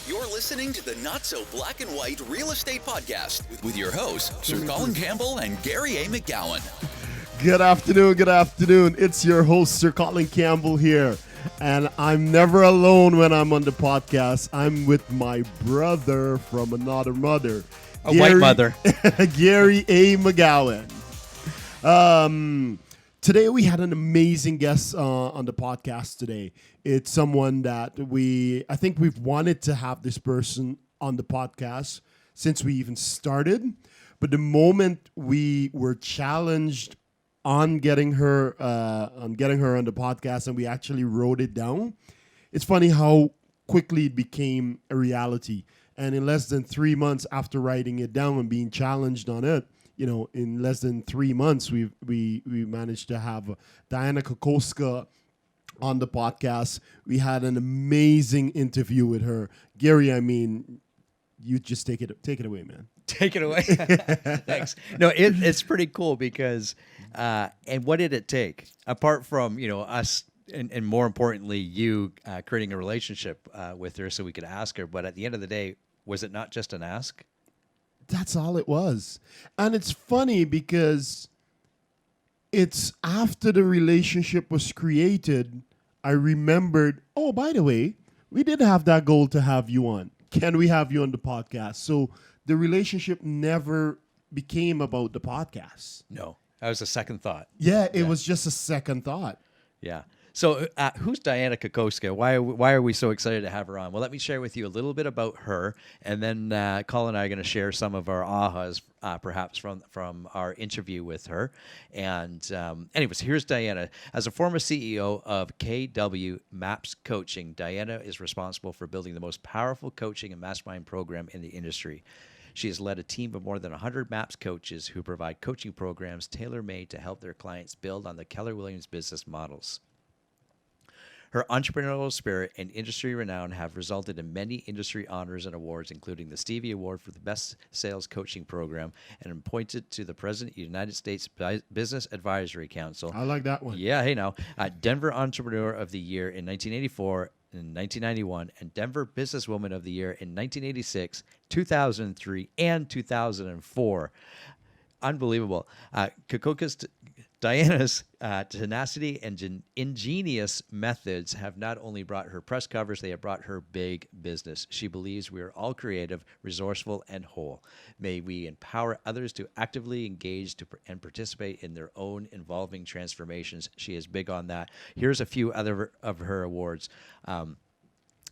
You're listening to the Not So Black and White Real Estate Podcast with your hosts, Sir Colin Campbell and Gary A. McGowan. Good afternoon. It's your host, Sir Colin Campbell here. And I'm never alone when I'm on the podcast. I'm with my brother from another mother. White mother. Gary A. McGowan. Today we had an amazing guest on the podcast today. It's someone that I think we've wanted to have this person on the podcast since we even started. But the moment we were challenged on getting her on the podcast and we actually wrote it down, it's funny how quickly it became a reality. And in less than 3 months after writing it down and being challenged on it, in less than 3 months, we managed to have Dianna Kokoszka on the podcast. We had an amazing interview with her. Gary, you just take it away, man. Take it away. Thanks. No, it's pretty cool because, and what did it take? Apart from, us and more importantly, you creating a relationship with her so we could ask her. But at the end of the day, was it not just an ask? That's all it was. And it's funny because it's after the relationship was created, I remembered, oh, by the way, we did have that goal to have you on. Can we have you on the podcast? So the relationship never became about the podcast. No, that was a second thought. Yeah, it was just a second thought. Yeah. So who's Dianna Kokoszka? Why are we so excited to have her on? Well, let me share with you a little bit about her, and then Colin and I are going to share some of our ahas, perhaps from our interview with her. And anyways, here's Dianna. As a former CEO of KW Maps Coaching, Dianna is responsible for building the most powerful coaching and mastermind program in the industry. She has led a team of more than 100 MAPS coaches who provide coaching programs tailor-made to help their clients build on the Keller Williams business models. Her entrepreneurial spirit and industry renown have resulted in many industry honors and awards, including the Stevie Award for the Best Sales Coaching Program, and appointed to the President of the United States Business Advisory Council. I like that one. Yeah, hey now. Denver Entrepreneur of the Year in 1984 and 1991, and Denver Businesswoman of the Year in 1986, 2003, and 2004. Unbelievable. Dianna's tenacity and ingenious methods have not only brought her press covers, they have brought her big business. She believes we are all creative, resourceful, and whole. May we empower others to actively engage and participate in their own involving transformations. She is big on that. Here's a few other of her awards.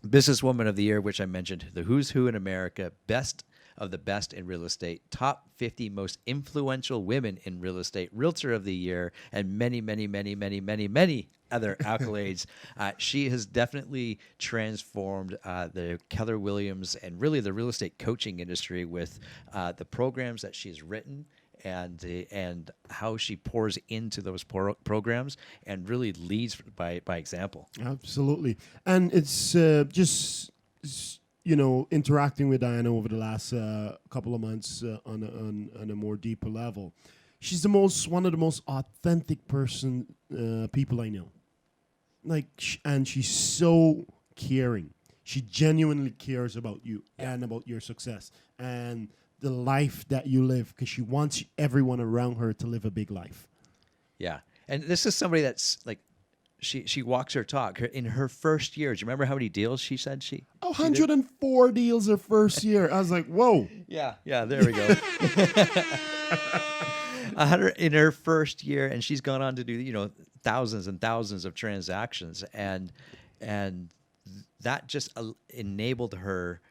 Businesswoman of the Year, which I mentioned, the Who's Who in America, Best of the Best in Real Estate, Top 50 Most Influential Women in Real Estate, Realtor of the Year, and many, many, many, many, many, many other accolades. She has definitely transformed the Keller Williams and really the real estate coaching industry with the programs that she's written and how she pours into those programs and really leads by example. Absolutely. And it's just interacting with Dianna over the last couple of months on a more deeper level. She's one of the most authentic people I know. And she's so caring. She genuinely cares about you and about your success and the life that you live, because she wants everyone around her to live a big life. Yeah. And this is somebody that's like, She walks her talk. In her first year, do you remember how many deals she said she 104 deals her first year. I was like, whoa. Yeah, there we go. 100 in her first year, and she's gone on to do thousands and thousands of transactions, and that just enabled her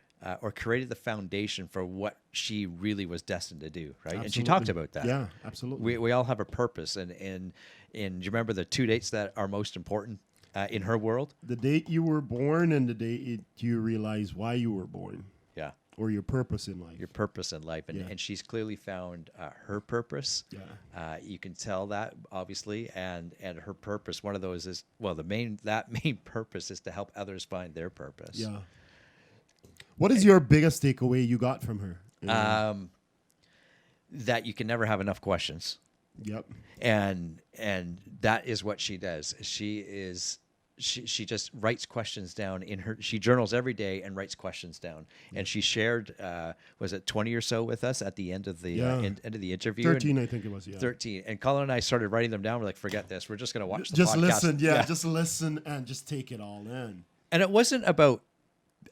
or created the foundation for what she really was destined to do, right? Absolutely. And she talked about that. Yeah, absolutely. We all have a purpose, and do you remember the 2 dates that are most important in her world? The date you were born and the date you realize why you were born. Yeah. Or your purpose in life. Your purpose in life. And she's clearly found her purpose. Yeah. You can tell that, obviously. And her purpose, one of those is, that main purpose is to help others find their purpose. Yeah. What is your biggest takeaway you got from her? That you can never have enough questions. Yep. And that is what she does. She she just writes questions down she journals every day and writes questions down. And she shared, was it 20 or so with us at the end of the end of the interview? 13, I think it was. Yeah. 13. And Colin and I started writing them down. We're like, forget this. We're just going to watch the just podcast. Listen. Yeah, just listen and just take it all in. And it wasn't about,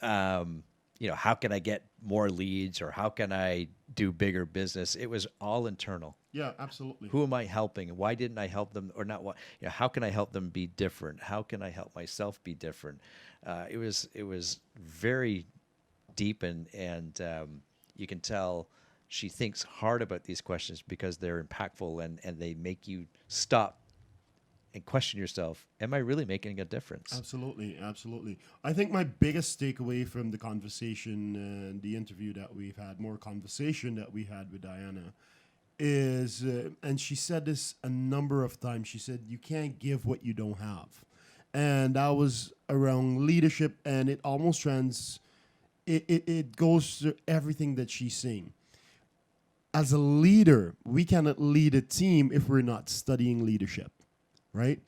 how can I get more leads or how can I do bigger business? It was all internal. Yeah, absolutely. Who am I helping? Why didn't I help them or not? What, how can I help them be different? How can I help myself be different? It was very deep and you can tell she thinks hard about these questions because they're impactful and they make you stop and question yourself, am I really making a difference? Absolutely, absolutely. I think my biggest takeaway from the conversation and the interview that we've had, more conversation that we had with Dianna, is, and she said this a number of times, she said, you can't give what you don't have. And that was around leadership, and it almost it goes to everything that she's saying. As a leader, we cannot lead a team if we're not studying leadership. Right?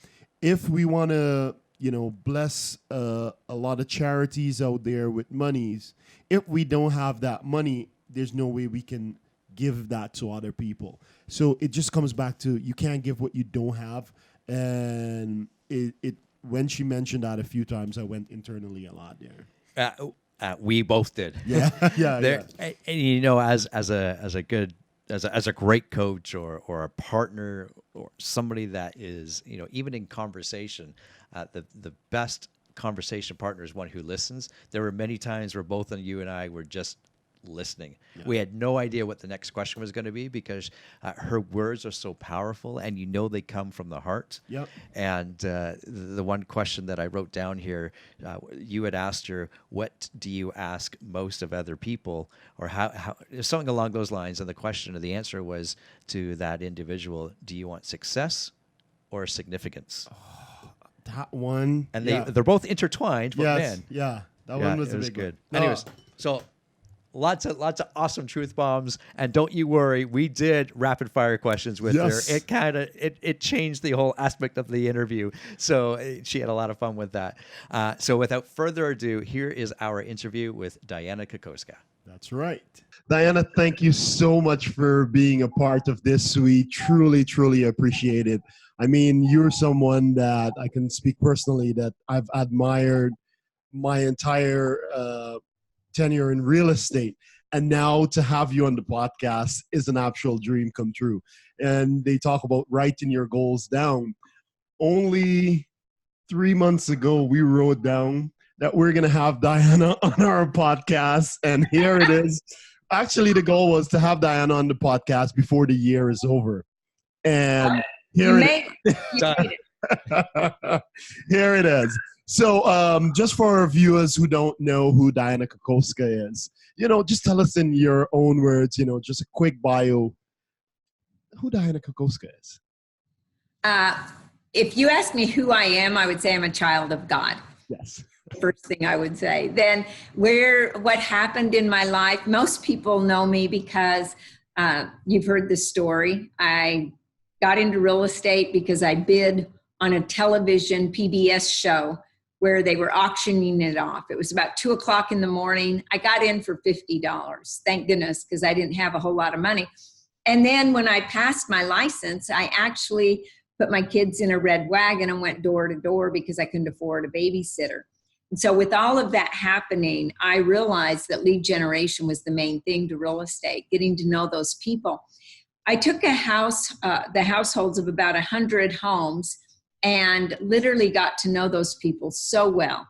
If we want to, bless a lot of charities out there with monies, if we don't have that money, there's no way we can give that to other people. So it just comes back to you can't give what you don't have. And it when she mentioned that a few times, I went internally a lot there. We both did. Yeah, yeah. And, as a great coach or a partner or somebody that is, even in conversation, the best conversation partner is one who listens. There were many times where both of you and I were just listening. Yeah. We had no idea what the next question was going to be because her words are so powerful and they come from the heart. Yep. And the one question that I wrote down here, you had asked her, what do you ask most of other people? Or how something along those lines. And the question or the answer was to that individual, do you want success or significance? Oh, that one. And they're both intertwined. But man, that one was a big good. One. Anyways, so lots of awesome truth bombs, and don't you worry, we did rapid fire questions with her. It kind of it changed the whole aspect of the interview, so she had a lot of fun with that. So without further ado, here is our interview with Dianna Kokoszka. That's right. Dianna, thank you so much for being a part of this. We truly, truly appreciate it. I mean, you're someone that I can speak personally that I've admired my entire tenure in real estate, and now to have you on the podcast is an actual dream come true. And they talk about writing your goals down. Only 3 months ago, we wrote down that we're going to have Dianna on our podcast, and here it is. Actually, the goal was to have Dianna on the podcast before the year is over. And here it is. So just for our viewers who don't know who Dianna Kokoszka is, just tell us in your own words, just a quick bio, who Dianna Kokoszka is. If you ask me who I am, I would say I'm a child of God. Yes. First thing I would say. Then what happened in my life, most people know me because you've heard the story. I got into real estate because I bid on a television PBS show where they were auctioning it off. It was about 2:00 in the morning. I got in for $50. Thank goodness, because I didn't have a whole lot of money. And then when I passed my license, I actually put my kids in a red wagon and went door to door because I couldn't afford a babysitter. And so with all of that happening, I realized that lead generation was the main thing to real estate, getting to know those people. I took a house, the households of about 100 homes, and literally got to know those people so well.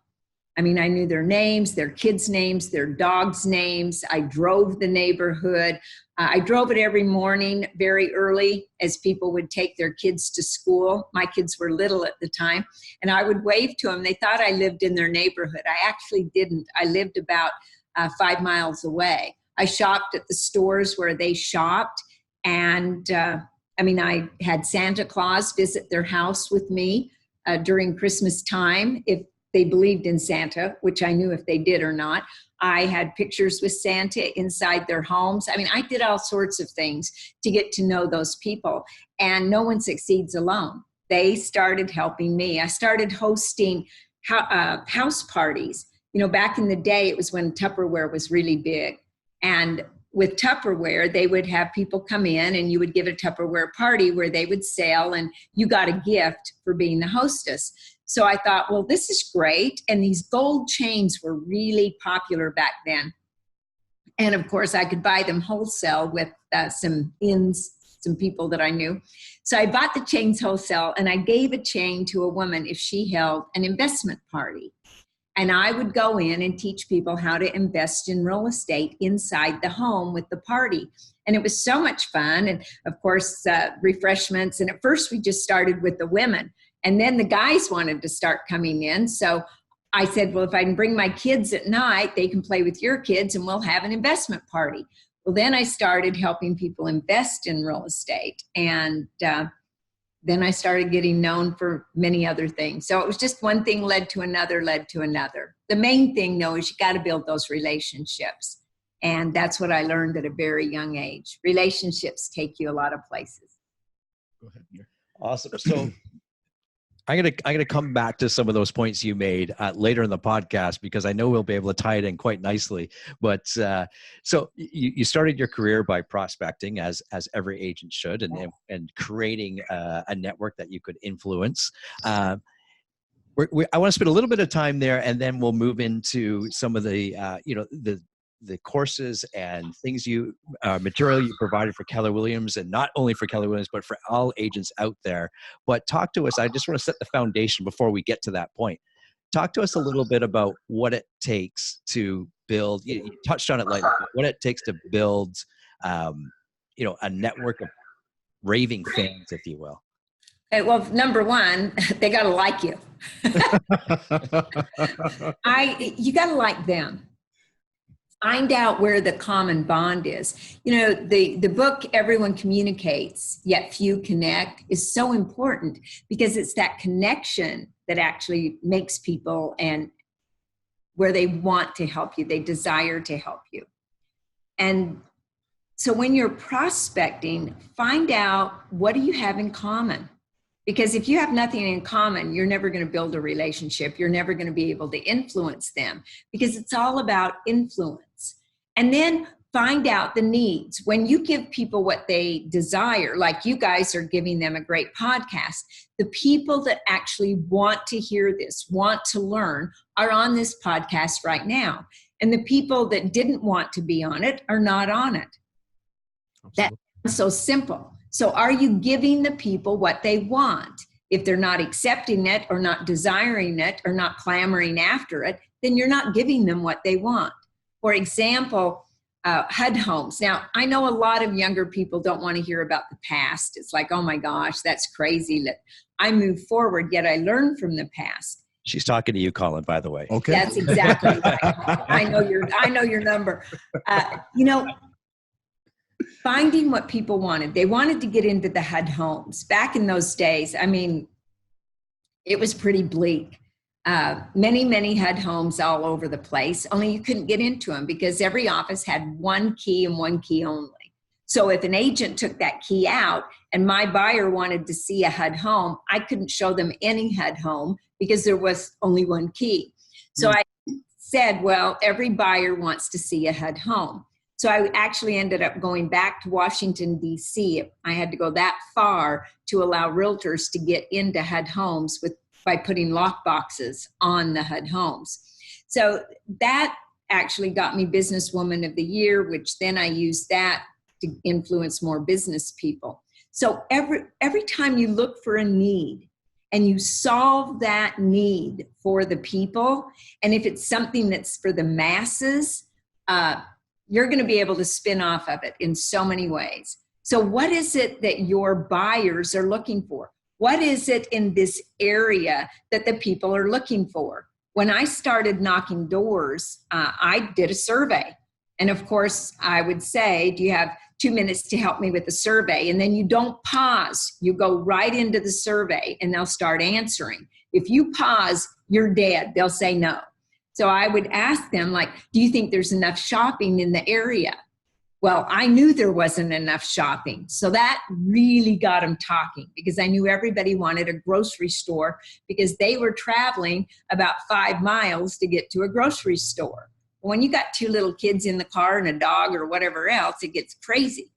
I mean, I knew their names, their kids' names, their dogs' names. I drove the neighborhood. I drove it every morning very early as people would take their kids to school. My kids were little at the time, and I would wave to them. They thought I lived in their neighborhood. I actually didn't. I lived about 5 miles away. I shopped at the stores where they shopped, and I had Santa Claus visit their house with me during Christmas time if they believed in Santa, which I knew if they did or not. I had pictures with Santa inside their homes. I mean, I did all sorts of things to get to know those people, and no one succeeds alone. They started helping me. I started hosting house parties. Back in the day, it was when Tupperware was really big. And with Tupperware, they would have people come in and you would give a Tupperware party where they would sell and you got a gift for being the hostess. So I thought, well, this is great. And these gold chains were really popular back then. And of course, I could buy them wholesale with some people that I knew. So I bought the chains wholesale and I gave a chain to a woman if she held an investment party. And I would go in and teach people how to invest in real estate inside the home with the party. And it was so much fun. And of course, refreshments. And at first we just started with the women. And then the guys wanted to start coming in. So I said, well, if I can bring my kids at night, they can play with your kids and we'll have an investment party. Well, then I started helping people invest in real estate. And then I started getting known for many other things. So it was just one thing led to another. The main thing, though, is you got to build those relationships. And that's what I learned at a very young age. Relationships take you a lot of places. Go ahead, Gary. Awesome. So I'm gonna come back to some of those points you made later in the podcast, because I know we'll be able to tie it in quite nicely. But so you started your career by prospecting, as every agent should, and creating a network that you could influence. I want to spend a little bit of time there, and then we'll move into some of the the courses and things material you provided for Keller Williams, and not only for Keller Williams, but for all agents out there. But talk to us. I just want to set the foundation before we get to that point. Talk to us a little bit about what it takes to build, you touched on it lightly, what it takes to build, a network of raving fans, if you will. Well, number one, they got to like you. You got to like them. Find out where the common bond is. The book, Everyone Communicates, Yet Few Connect, is so important because it's that connection that actually makes people and where they want to help you, they desire to help you. And so when you're prospecting, find out, what do you have in common? Because if you have nothing in common, you're never going to build a relationship. You're never going to be able to influence them, because it's all about influence. And then find out the needs. When you give people what they desire, like you guys are giving them a great podcast, the people that actually want to hear this, want to learn, are on this podcast right now. And the people that didn't want to be on it are not on it. Absolutely. That's so simple. So are you giving the people what they want? If they're not accepting it or not desiring it or not clamoring after it, then you're not giving them what they want. For example, HUD homes. Now, I know a lot of younger people don't want to hear about the past. It's like, oh my gosh, that's crazy that I move forward, yet I learn from the past. She's talking to you, Colin, by the way. Okay. That's exactly right. I know your number. Finding what people wanted. They wanted to get into the HUD homes. Back in those days, it was pretty bleak. Many HUD homes all over the place, only you couldn't get into them because every office had one key and one key only. So if an agent took that key out and my buyer wanted to see a HUD home, I couldn't show them any HUD home because there was only one key. So I said, well, every buyer wants to see a HUD home. So I actually ended up going back to Washington, D.C. I had to go that far to allow realtors to get into HUD homes by putting lock boxes on the HUD homes. So that actually got me Businesswoman of the Year, which then I used that to influence more business people. So every time you look for a need and you solve that need for the people, and if it's something that's for the masses, you're going to be able to spin off of it in so many ways. So what is it that your buyers are looking for? What is it in this area that the people are looking for? When I started knocking doors, I did a survey. And of course, I would say, do you have 2 minutes to help me with the survey? And then you don't pause. You go right into the survey and they'll start answering. If you pause, you're dead. They'll say no. So I would ask them, like, do you think there's enough shopping in the area? Well, I knew there wasn't enough shopping. So that really got them talking, because I knew everybody wanted a grocery store because they were traveling about 5 miles to get to a grocery store. When you got 2 little kids in the car and a dog or whatever else, it gets crazy.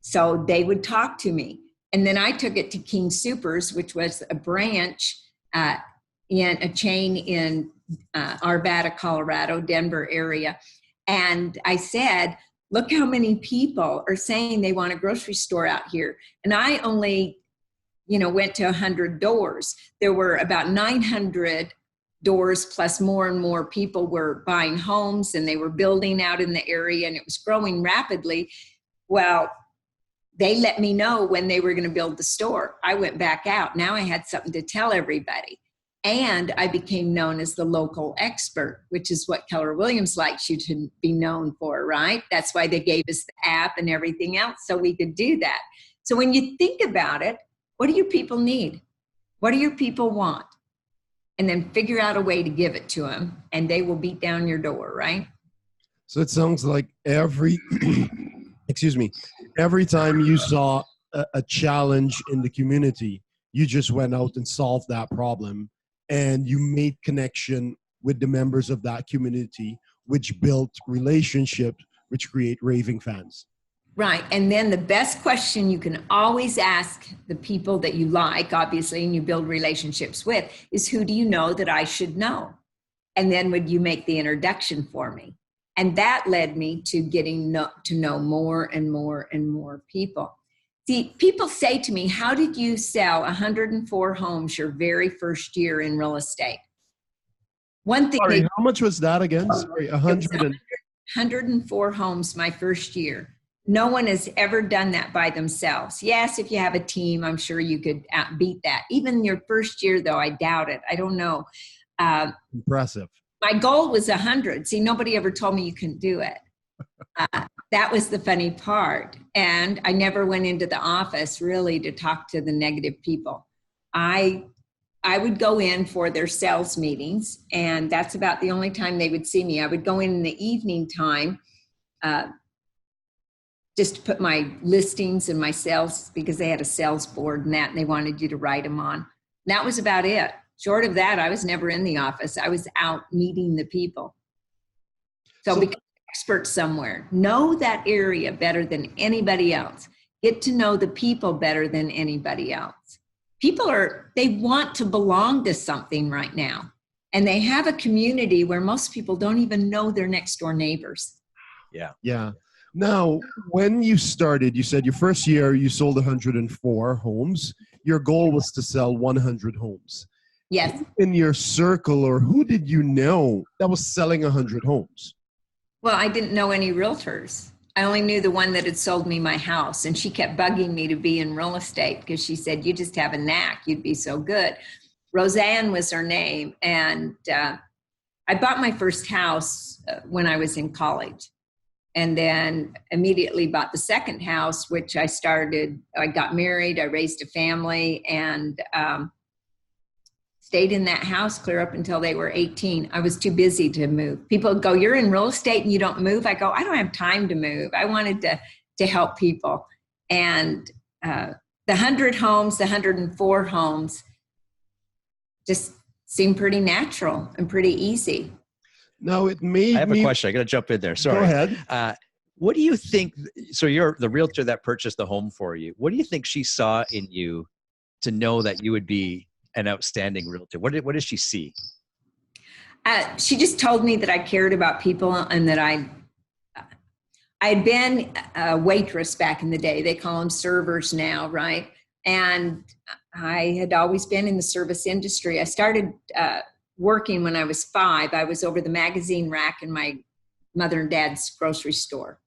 So they would talk to me. And then I took it to King Soopers, which was a branch in a chain in Arvada, Colorado, Denver area. And I said, look how many people are saying they want a grocery store out here. And I only, went to 100 doors. There were about 900 doors, plus more and more people were buying homes, and they were building out in the area, and it was growing rapidly. Well, they let me know when they were going to build the store. I went back out. Now I had something to tell everybody. And I became known as the local expert, which is what Keller Williams likes you to be known for, right? That's why they gave us the app and everything else, so we could do that. So when you think about it, what do your people need? What do your people want? And then figure out a way to give it to them, and they will beat down your door, right? So it sounds like every time you saw a challenge in the community, you just went out and solved that problem. And you made connection with the members of that community, which built relationships, which create raving fans. Right. And then the best question you can always ask the people that you like, obviously, and you build relationships with, is who do you know that I should know? And then would you make the introduction for me? And that led me to getting to know more and more and more people. See, people say to me, how did you sell 104 homes your very first year in real estate? One thing. Sorry, how much was that again? Sorry, 104 homes my first year. No one has ever done that by themselves. Yes, if you have a team, I'm sure you could beat that. Even your first year, though, I doubt it. I don't know. Impressive. My goal was 100. See, nobody ever told me you couldn't do it. That was the funny part. And I never went into the office really to talk to the negative people. I would go in for their sales meetings, and that's about the only time they would see me. I would go in the evening time just to put my listings and my sales, because they had a sales board and that, and they wanted you to write them on. And that was about it. Short of that, I was never in the office. I was out meeting the people. So become an expert somewhere. Know that area better than anybody else. Get to know the people better than anybody else. People they want to belong to something right now. And they have a community where most people don't even know their next door neighbors. Yeah. Yeah. Now, when you started, you said your first year you sold 104 homes. Your goal was to sell 100 homes. Yes. In your circle, or who did you know that was selling 100 homes? Well, I didn't know any realtors. I only knew the one that had sold me my house, and she kept bugging me to be in real estate because she said, you just have a knack. You'd be so good. Roseanne was her name. And I bought my first house when I was in college, and then immediately bought the second house, which I got married, I raised a family, and stayed in that house clear up until they were 18. I was too busy to move. People go, you're in real estate and you don't move? I go, I don't have time to move. I wanted to help people. And the 100 homes, the 104 homes just seemed pretty natural and pretty easy. No, it made I have a question. I got to jump in there. Sorry. Go ahead. What do you think? So you're the realtor that purchased the home for you. What do you think she saw in you to know that you would be an outstanding realtor? What did she see? She just told me that I cared about people, and that I had been a waitress back in the day. They call them servers now, right? And I had always been in the service industry. I started working when I was 5. I was over the magazine rack in my mother and dad's grocery store.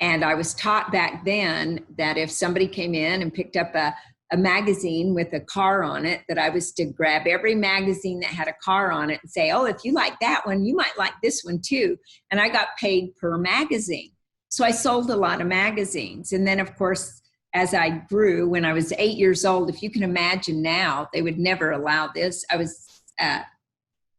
And I was taught back then that if somebody came in and picked up a magazine with a car on it, that I was to grab every magazine that had a car on it and say, oh, if you like that one, you might like this one too. And I got paid per magazine. So I sold a lot of magazines. And then, of course, as I grew, when I was 8 years old, if you can imagine now, they would never allow this. I was at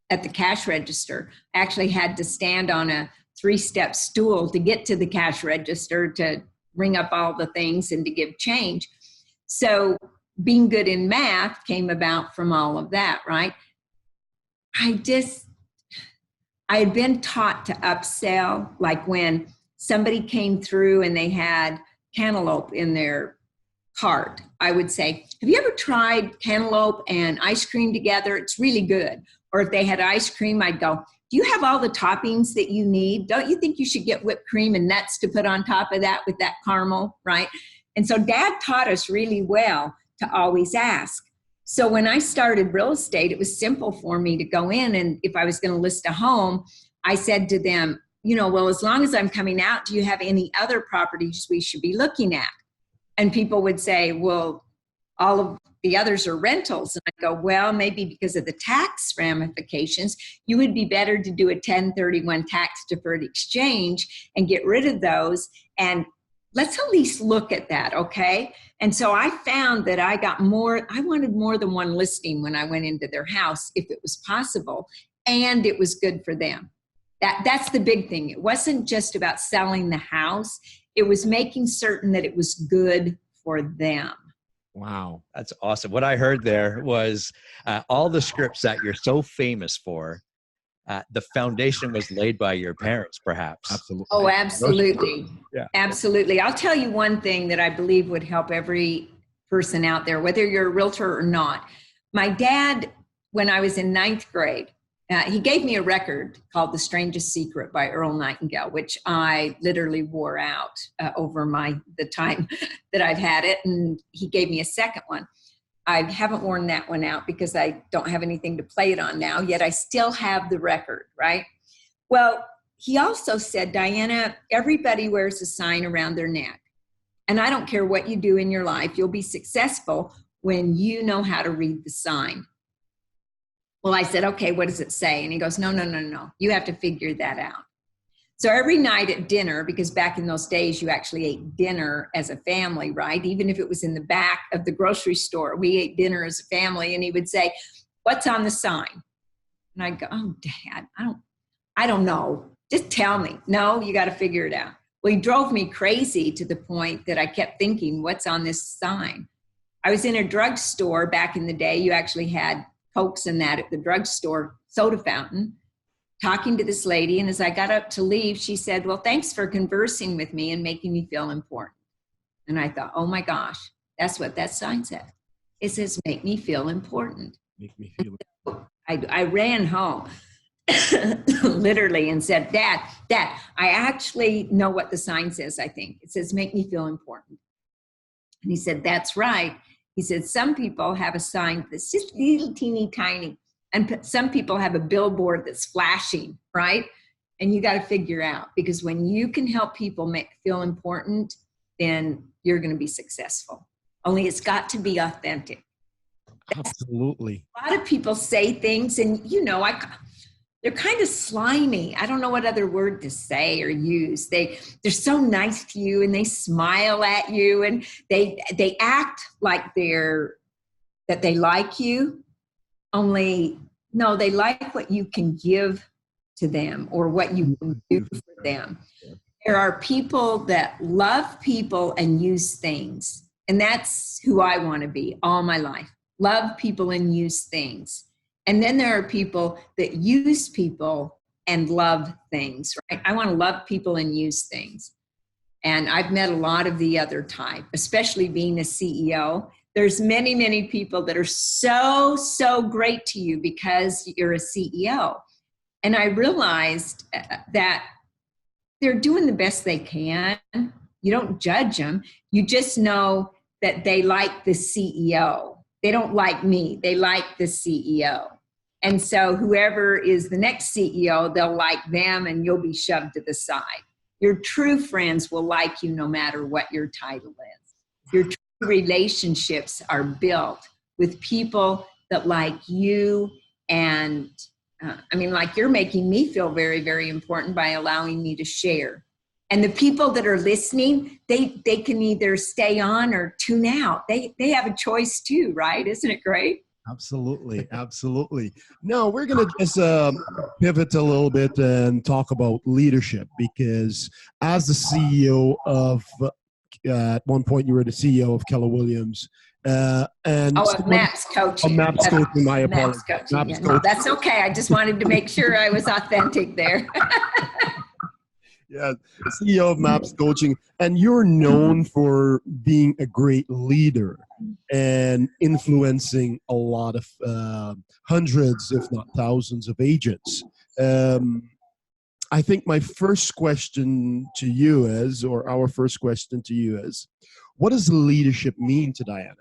the cash register. I actually had to stand on a 3-step stool to get to the cash register to ring up all the things and to give change. So being good in math came about from all of that, right? I had been taught to upsell, like when somebody came through and they had cantaloupe in their cart, I would say, have you ever tried cantaloupe and ice cream together? It's really good. Or if they had ice cream, I'd go, do you have all the toppings that you need? Don't you think you should get whipped cream and nuts to put on top of that with that caramel, right? And so Dad taught us really well to always ask. So when I started real estate, it was simple for me to go in, and if I was going to list a home, I said to them, well, as long as I'm coming out, do you have any other properties we should be looking at? And people would say, well, all of the others are rentals. And I go, well, maybe because of the tax ramifications, you would be better to do a 1031 tax deferred exchange and get rid of those. And let's at least look at that, okay? And so I found that I wanted more than one listing when I went into their house, if it was possible, and it was good for them. That's the big thing. It wasn't just about selling the house. It was making certain that it was good for them. Wow. That's awesome. What I heard there was all the scripts that you're so famous for, the foundation was laid by your parents, perhaps. Absolutely. Oh, absolutely. Yeah. Absolutely. I'll tell you one thing that I believe would help every person out there, whether you're a realtor or not. My dad, when I was in 9th grade, he gave me a record called The Strangest Secret by Earl Nightingale, which I literally wore out over the time that I've had it. And he gave me a second one. I haven't worn that one out because I don't have anything to play it on now, yet I still have the record, right? Well, he also said, Dianna, everybody wears a sign around their neck. And I don't care what you do in your life, you'll be successful when you know how to read the sign. Well, I said, okay, what does it say? And he goes, no. You have to figure that out. So every night at dinner, because back in those days, you actually ate dinner as a family, right? Even if it was in the back of the grocery store, we ate dinner as a family. And he would say, what's on the sign? And I'd go, oh, Dad, I don't know. Just tell me. No, you got to figure it out. Well, he drove me crazy to the point that I kept thinking, what's on this sign? I was in a drugstore back in the day. You actually had Cokes and that at the drugstore soda fountain, talking to this lady. And as I got up to leave, she said, well, thanks for conversing with me and making me feel important. And I thought, oh my gosh, that's what that sign said. It says, make me feel important. Make me feel I ran home literally and said, Dad, I actually know what the sign says, I think. It says, make me feel important. And he said, that's right. He said, some people have a sign that's just little teeny tiny. And some people have a billboard that's flashing, right? And you got to figure out, because when you can help people feel important, then you're going to be successful. Only it's got to be authentic. Absolutely. A lot of people say things and, they're kind of slimy. I don't know what other word to say or use. They're so nice to you and they smile at you and they act like that they like you. Only, no, they like what you can give to them or what you can do for them. There are people that love people and use things. And that's who I want to be all my life. Love people and use things. And then there are people that use people and love things, right? I want to love people and use things. And I've met a lot of the other type, especially being a CEO. There's many, many people that are so, so great to you because you're a CEO. And I realized that they're doing the best they can. You don't judge them. You just know that they like the CEO. They don't like me. They like the CEO. And so whoever is the next CEO, they'll like them and you'll be shoved to the side. Your true friends will like you no matter what your title is. Your true relationships are built with people that like you. And like you're making me feel very, very important by allowing me to share. And the people that are listening, they can either stay on or tune out. They have a choice too, right? Isn't it great? Absolutely, absolutely. Now we're gonna just pivot a little bit and talk about leadership, because as the CEO of, at one point you were the CEO of Keller Williams, and Oh, of MAPS coaching. MAPS coaching. My apologies. MAPS coaching. MAPS Yeah, no, coaching. that's okay. I just wanted to make sure I was authentic there. Yeah, CEO of MAPS Coaching, and you're known for being a great leader and influencing a lot of hundreds, if not thousands, of agents. I think my first question to you is, or our first question to you is, what does leadership mean to Dianna?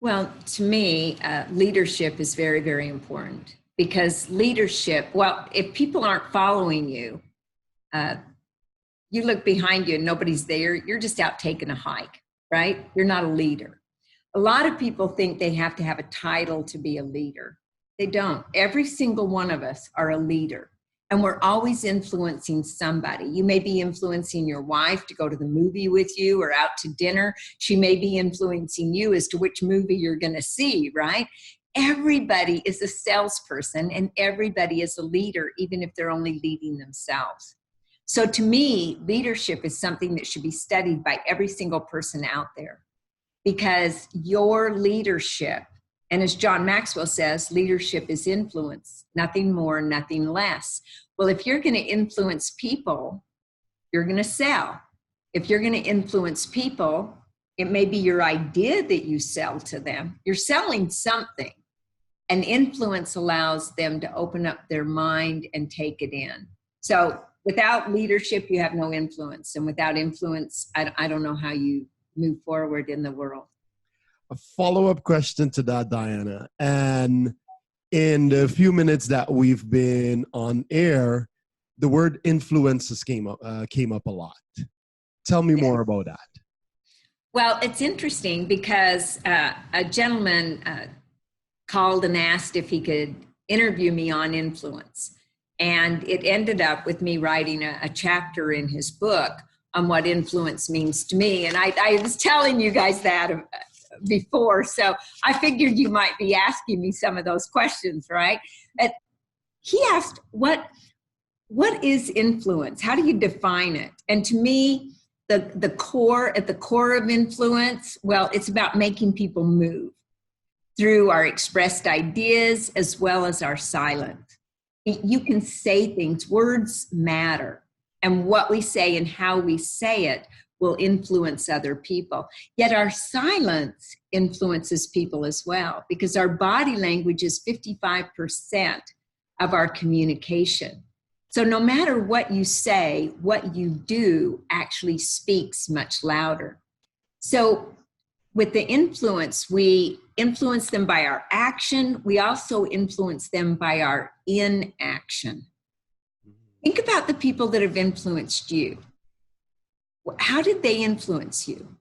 Well, to me, leadership is very, very important, because leadership, well, if people aren't following you, you look behind you and nobody's there, you're just out taking a hike, right? You're not a leader. A lot of people think they have to have a title to be a leader. They don't. Every single one of us are a leader, and we're always influencing somebody. You may be influencing your wife to go to the movie with you or out to dinner. She may be influencing you as to which movie you're going to see, right? Everybody is a salesperson, and everybody is a leader, even if they're only leading themselves. So to me, leadership is something that should be studied by every single person out there, because your leadership, and as John Maxwell says, leadership is influence, nothing more, nothing less. Well, if you're going to influence people, you're going to sell. If you're going to influence people, it may be your idea that you sell to them. You're selling something. And influence allows them to open up their mind and take it in. So without leadership, you have no influence. And without influence, I don't know how you move forward in the world. A follow-up question to that, Dianna. And in the few minutes that we've been on air, the word influences came up a lot. Tell me more about that. Well, it's interesting because a gentleman called and asked if he could interview me on influence. And it ended up with me writing a chapter in his book on what influence means to me. And I was telling you guys that before, so I figured you might be asking me some of those questions, right? But he asked, what is influence? How do you define it? And to me, at the core of influence, well, it's about making people move through our expressed ideas as well as our silence. You can say things, words matter, and what we say and how we say it will influence other people. Yet our silence influences people as well, because our body language is 55% of our communication. So no matter what you say, what you do actually speaks much louder. So with the influence, we influence them by our action. We also influence them by our inaction. Think about the people that have influenced you. How did they influence you?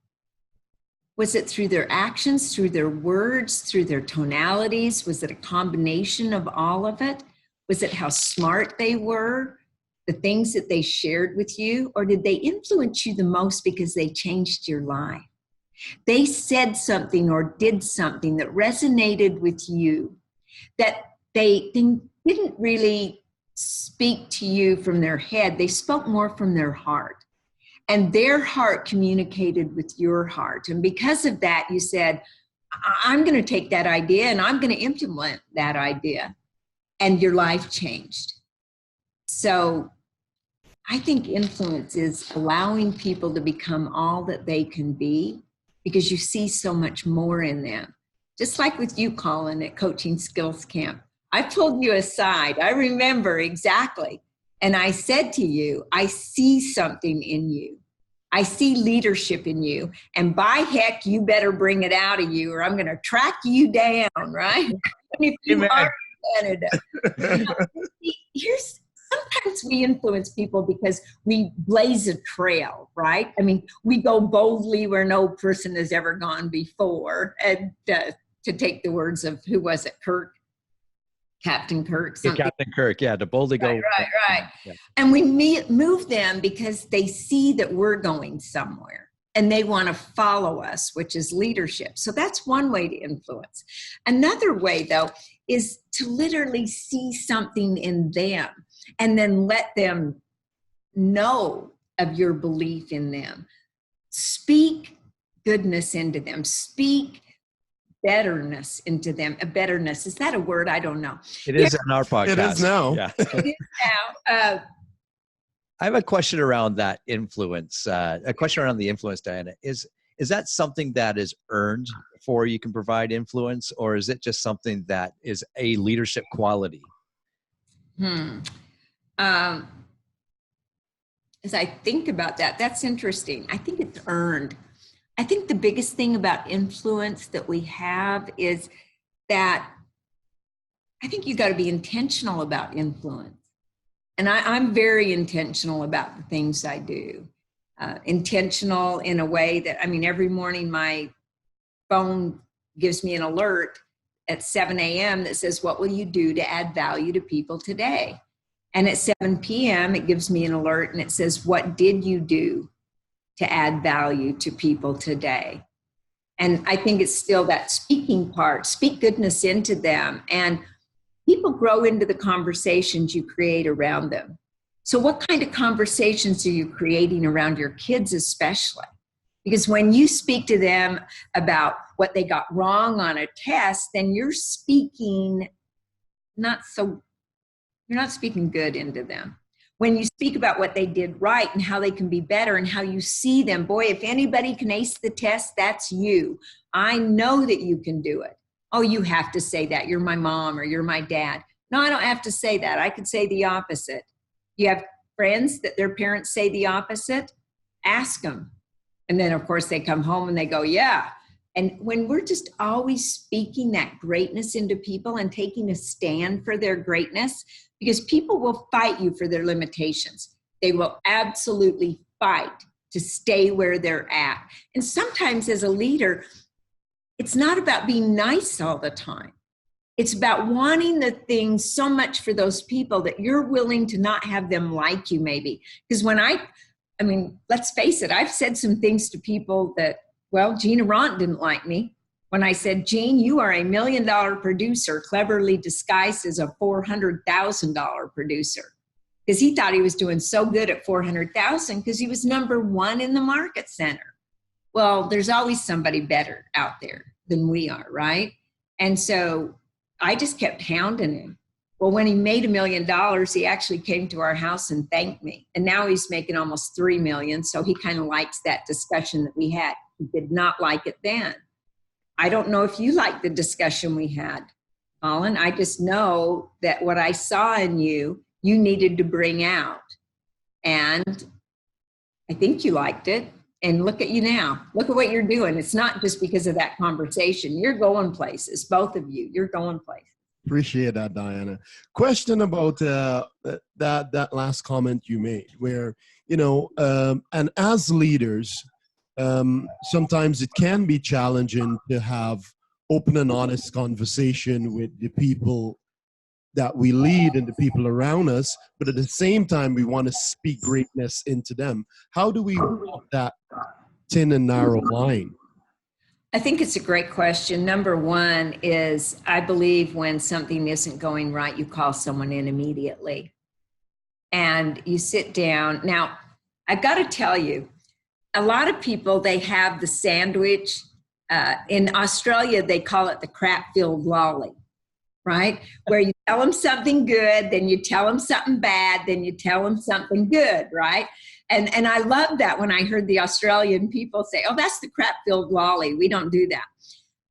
Was it through their actions, through their words, through their tonalities? Was it a combination of all of it? Was it how smart they were, the things that they shared with you? Or did they influence you the most because they changed your life? They said something or did something that resonated with you, that they didn't really speak to you from their head. They spoke more from their heart. And their heart communicated with your heart. And because of that, you said, I'm going to take that idea and I'm going to implement that idea. And your life changed. So I think influence is allowing people to become all that they can be, because you see so much more in them. Just like with you, Colin, at Coaching Skills Camp. I pulled you aside. I remember exactly. And I said to you, I see something in you. I see leadership in you. And by heck, you better bring it out of you or I'm going to track you down, right? And if you are in Canada. Sometimes we influence people because we blaze a trail, right? I mean, we go boldly where no person has ever gone before. And to take the words of, who was it, Kirk? Captain Kirk. Yeah, Captain Kirk, yeah, to boldly go. Right. Yeah. And we move them because they see that we're going somewhere. and they want to follow us, which is leadership. So that's one way to influence. Another way, though, is to literally see something in them and then let them know of your belief in them. Speak goodness into them. Speak betterness into them. A betterness, is that a word? I don't know. It is on our podcast. It is now. Yeah. It is now. I have a question around that influence. A question around the influence, Dianna. Is that something that is earned before you can provide influence, or is it just something that is a leadership quality? As I think about that, that's interesting. I think it's earned. I think the biggest thing about influence that we have is that I think you got to be intentional about influence. And I'm very intentional about the things I do. Intentional in a way that, I mean, every morning my phone gives me an alert at 7 a.m. that says, what will you do to add value to people today? And at 7 p.m., it gives me an alert and it says, what did you do to add value to people today? And I think it's still that speaking part, speak goodness into them. And people grow into the conversations you create around them. So what kind of conversations are you creating around your kids especially? Because when you speak to them about what they got wrong on a test, then you're speaking you're not speaking good into them. When you speak about what they did right and how they can be better and how you see them, boy, if anybody can ace the test, that's you. I know that you can do it. Oh, you have to say that. You're my mom or you're my dad. No, I don't have to say that. I could say the opposite. You have friends that their parents say the opposite? Ask them. And then, of course, they come home and they go, yeah. And when we're just always speaking that greatness into people and taking a stand for their greatness, because people will fight you for their limitations. They will absolutely fight to stay where they're at. And sometimes as a leader, it's not about being nice all the time. It's about wanting the things so much for those people that you're willing to not have them like you maybe. Because when I mean, let's face it, I've said some things to people that, well, Gina Ront didn't like me. When I said, Gene, you are a $1 million producer, cleverly disguised as a $400,000 producer. Because he thought he was doing so good at $400,000 because he was number one in the market center. Well, there's always somebody better out there than we are, right? And so I just kept hounding him. Well, when he made $1 million, he actually came to our house and thanked me. And now he's making almost $3 million. So he kind of likes that discussion that we had. He did not like it then. I don't know if you liked the discussion we had, Colin. I just know that what I saw in you, you needed to bring out. And I think you liked it. And look at you now. Look at what you're doing. It's not just because of that conversation. You're going places, both of you. You're going places. Appreciate that, Dianna. Question about that last comment you made, where, and as leaders, sometimes it can be challenging to have open and honest conversation with the people that we lead and the people around us, but at the same time, we want to speak greatness into them. How do we walk that thin and narrow line? I think it's a great question. Number one is, I believe when something isn't going right, you call someone in immediately and you sit down. Now, I've got to tell you, a lot of people, they have the sandwich. In Australia, they call it the crap-filled lolly, right? Where you tell them something good, then you tell them something bad, then you tell them something good, right? And I love that when I heard the Australian people say, oh, that's the crap-filled lolly. We don't do that.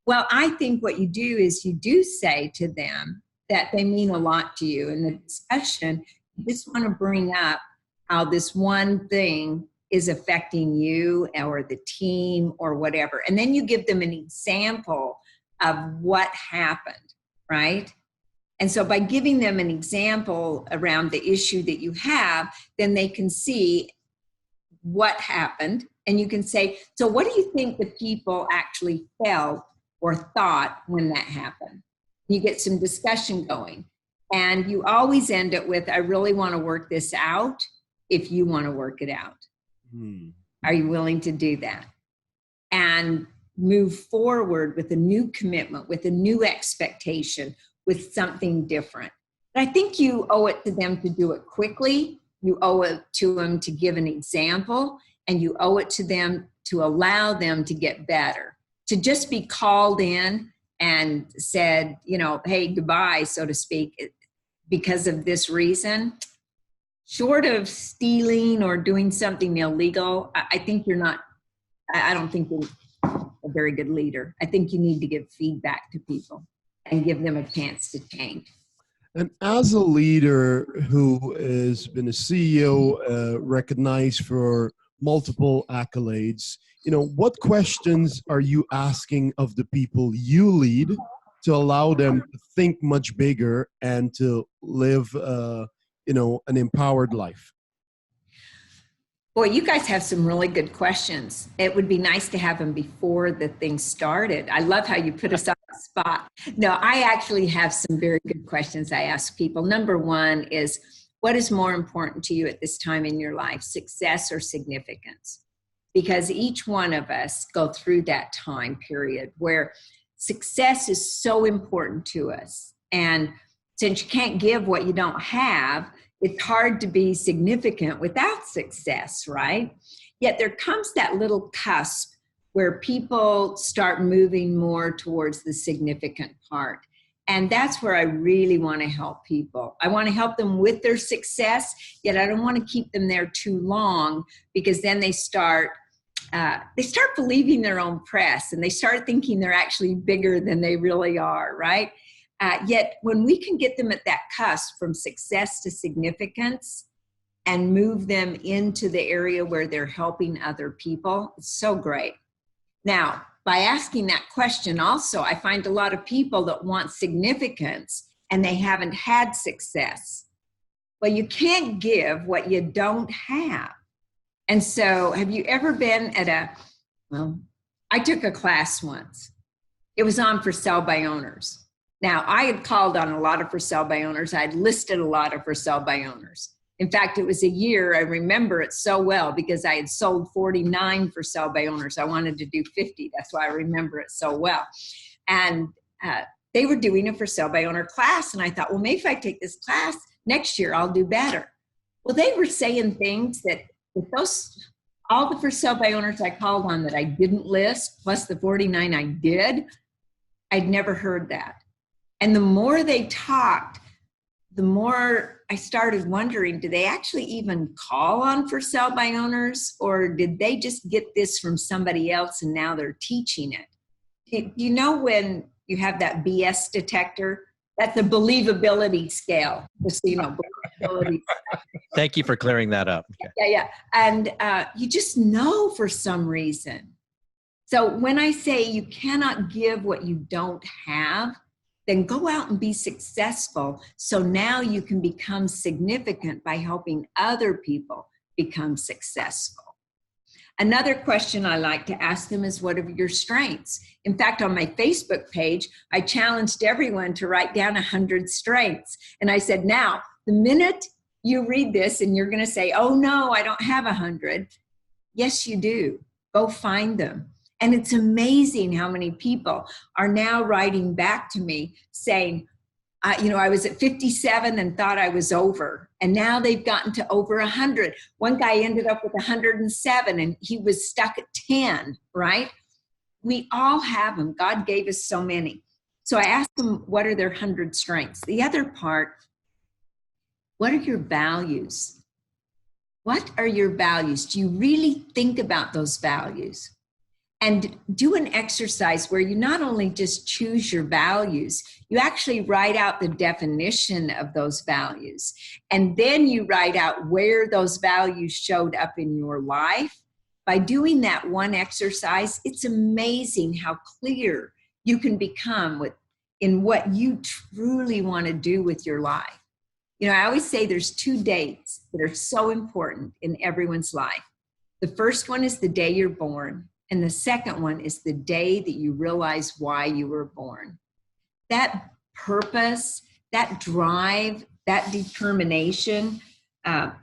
Well, I think what you do is you do say to them that they mean a lot to you. In the discussion, you just want to bring up how this one thing is affecting you or the team or whatever. And then you give them an example of what happened, right? And so by giving them an example around the issue that you have, then they can see what happened. And you can say, so what do you think the people actually felt or thought when that happened? You get some discussion going. And you always end it with, I really want to work this out if you want to work it out. Are you willing to do that? and move forward with a new commitment, with a new expectation, with something different. But I think you owe it to them to do it quickly. You owe it to them to give an example, and you owe it to them to allow them to get better. To just be called in and said, hey, goodbye, so to speak, because of this reason, short of stealing or doing something illegal, I think I don't think you're a very good leader. I think you need to give feedback to people and give them a chance to change. And as a leader who has been a CEO, recognized for multiple accolades, what questions are you asking of the people you lead to allow them to think much bigger and to live, an empowered life? Boy, you guys have some really good questions. It would be nice to have them before the thing started. I love how you put us on the spot. No, I actually have some very good questions I ask people. Number one is, what is more important to you at this time in your life, success or significance? Because each one of us go through that time period where success is so important to us. And since you can't give what you don't have, it's hard to be significant without success, right? Yet there comes that little cusp where people start moving more towards the significant part. And that's where I really want to help people. I want to help them with their success, yet I don't want to keep them there too long, because then they start believing their own press, and they start thinking they're actually bigger than they really are, right? Yet when we can get them at that cusp from success to significance and move them into the area where they're helping other people, it's so great. Now, by asking that question also, I find a lot of people that want significance and they haven't had success. Well, you can't give what you don't have. And so have you ever been at I took a class once. It was on for sale by owners. Now, I had called on a lot of for sale by owners. I had listed a lot of for sale by owners. In fact, it was a year, I remember it so well, because I had sold 49 for sale by owners. I wanted to do 50. That's why I remember it so well. And they were doing a for sale by owner class. And I thought, well, maybe if I take this class next year, I'll do better. Well, they were saying things that all the for sale by owners I called on that I didn't list, plus the 49 I did, I'd never heard that. And the more they talked, the more I started wondering, do they actually even call on for sale by owners, or did they just get this from somebody else and now they're teaching it? You know, when you have that BS detector, that's a believability scale. Just so you know, believability. Thank you for clearing that up. Okay. Yeah. And you just know for some reason. So when I say you cannot give what you don't have, then go out and be successful. So now you can become significant by helping other people become successful. Another question I like to ask them is, what are your strengths? In fact, on my Facebook page, I challenged everyone to write down 100 strengths. And I said, now, the minute you read this and you're going to say, oh no, I don't have 100. Yes, you do. Go find them. And it's amazing how many people are now writing back to me saying, I was at 57 and thought I was over. And now they've gotten to over 100. One guy ended up with 107 and he was stuck at 10, right? We all have them. God gave us so many. So I asked them, what are their 100 strengths? The other part, what are your values? What are your values? Do you really think about those values? And do an exercise where you not only just choose your values, you actually write out the definition of those values. And then you write out where those values showed up in your life. By doing that one exercise, it's amazing how clear you can become in what you truly want to do with your life. I always say there's 2 dates that are so important in everyone's life. The first one is the day you're born. And the second one is the day that you realize why you were born. That purpose, that drive, that determination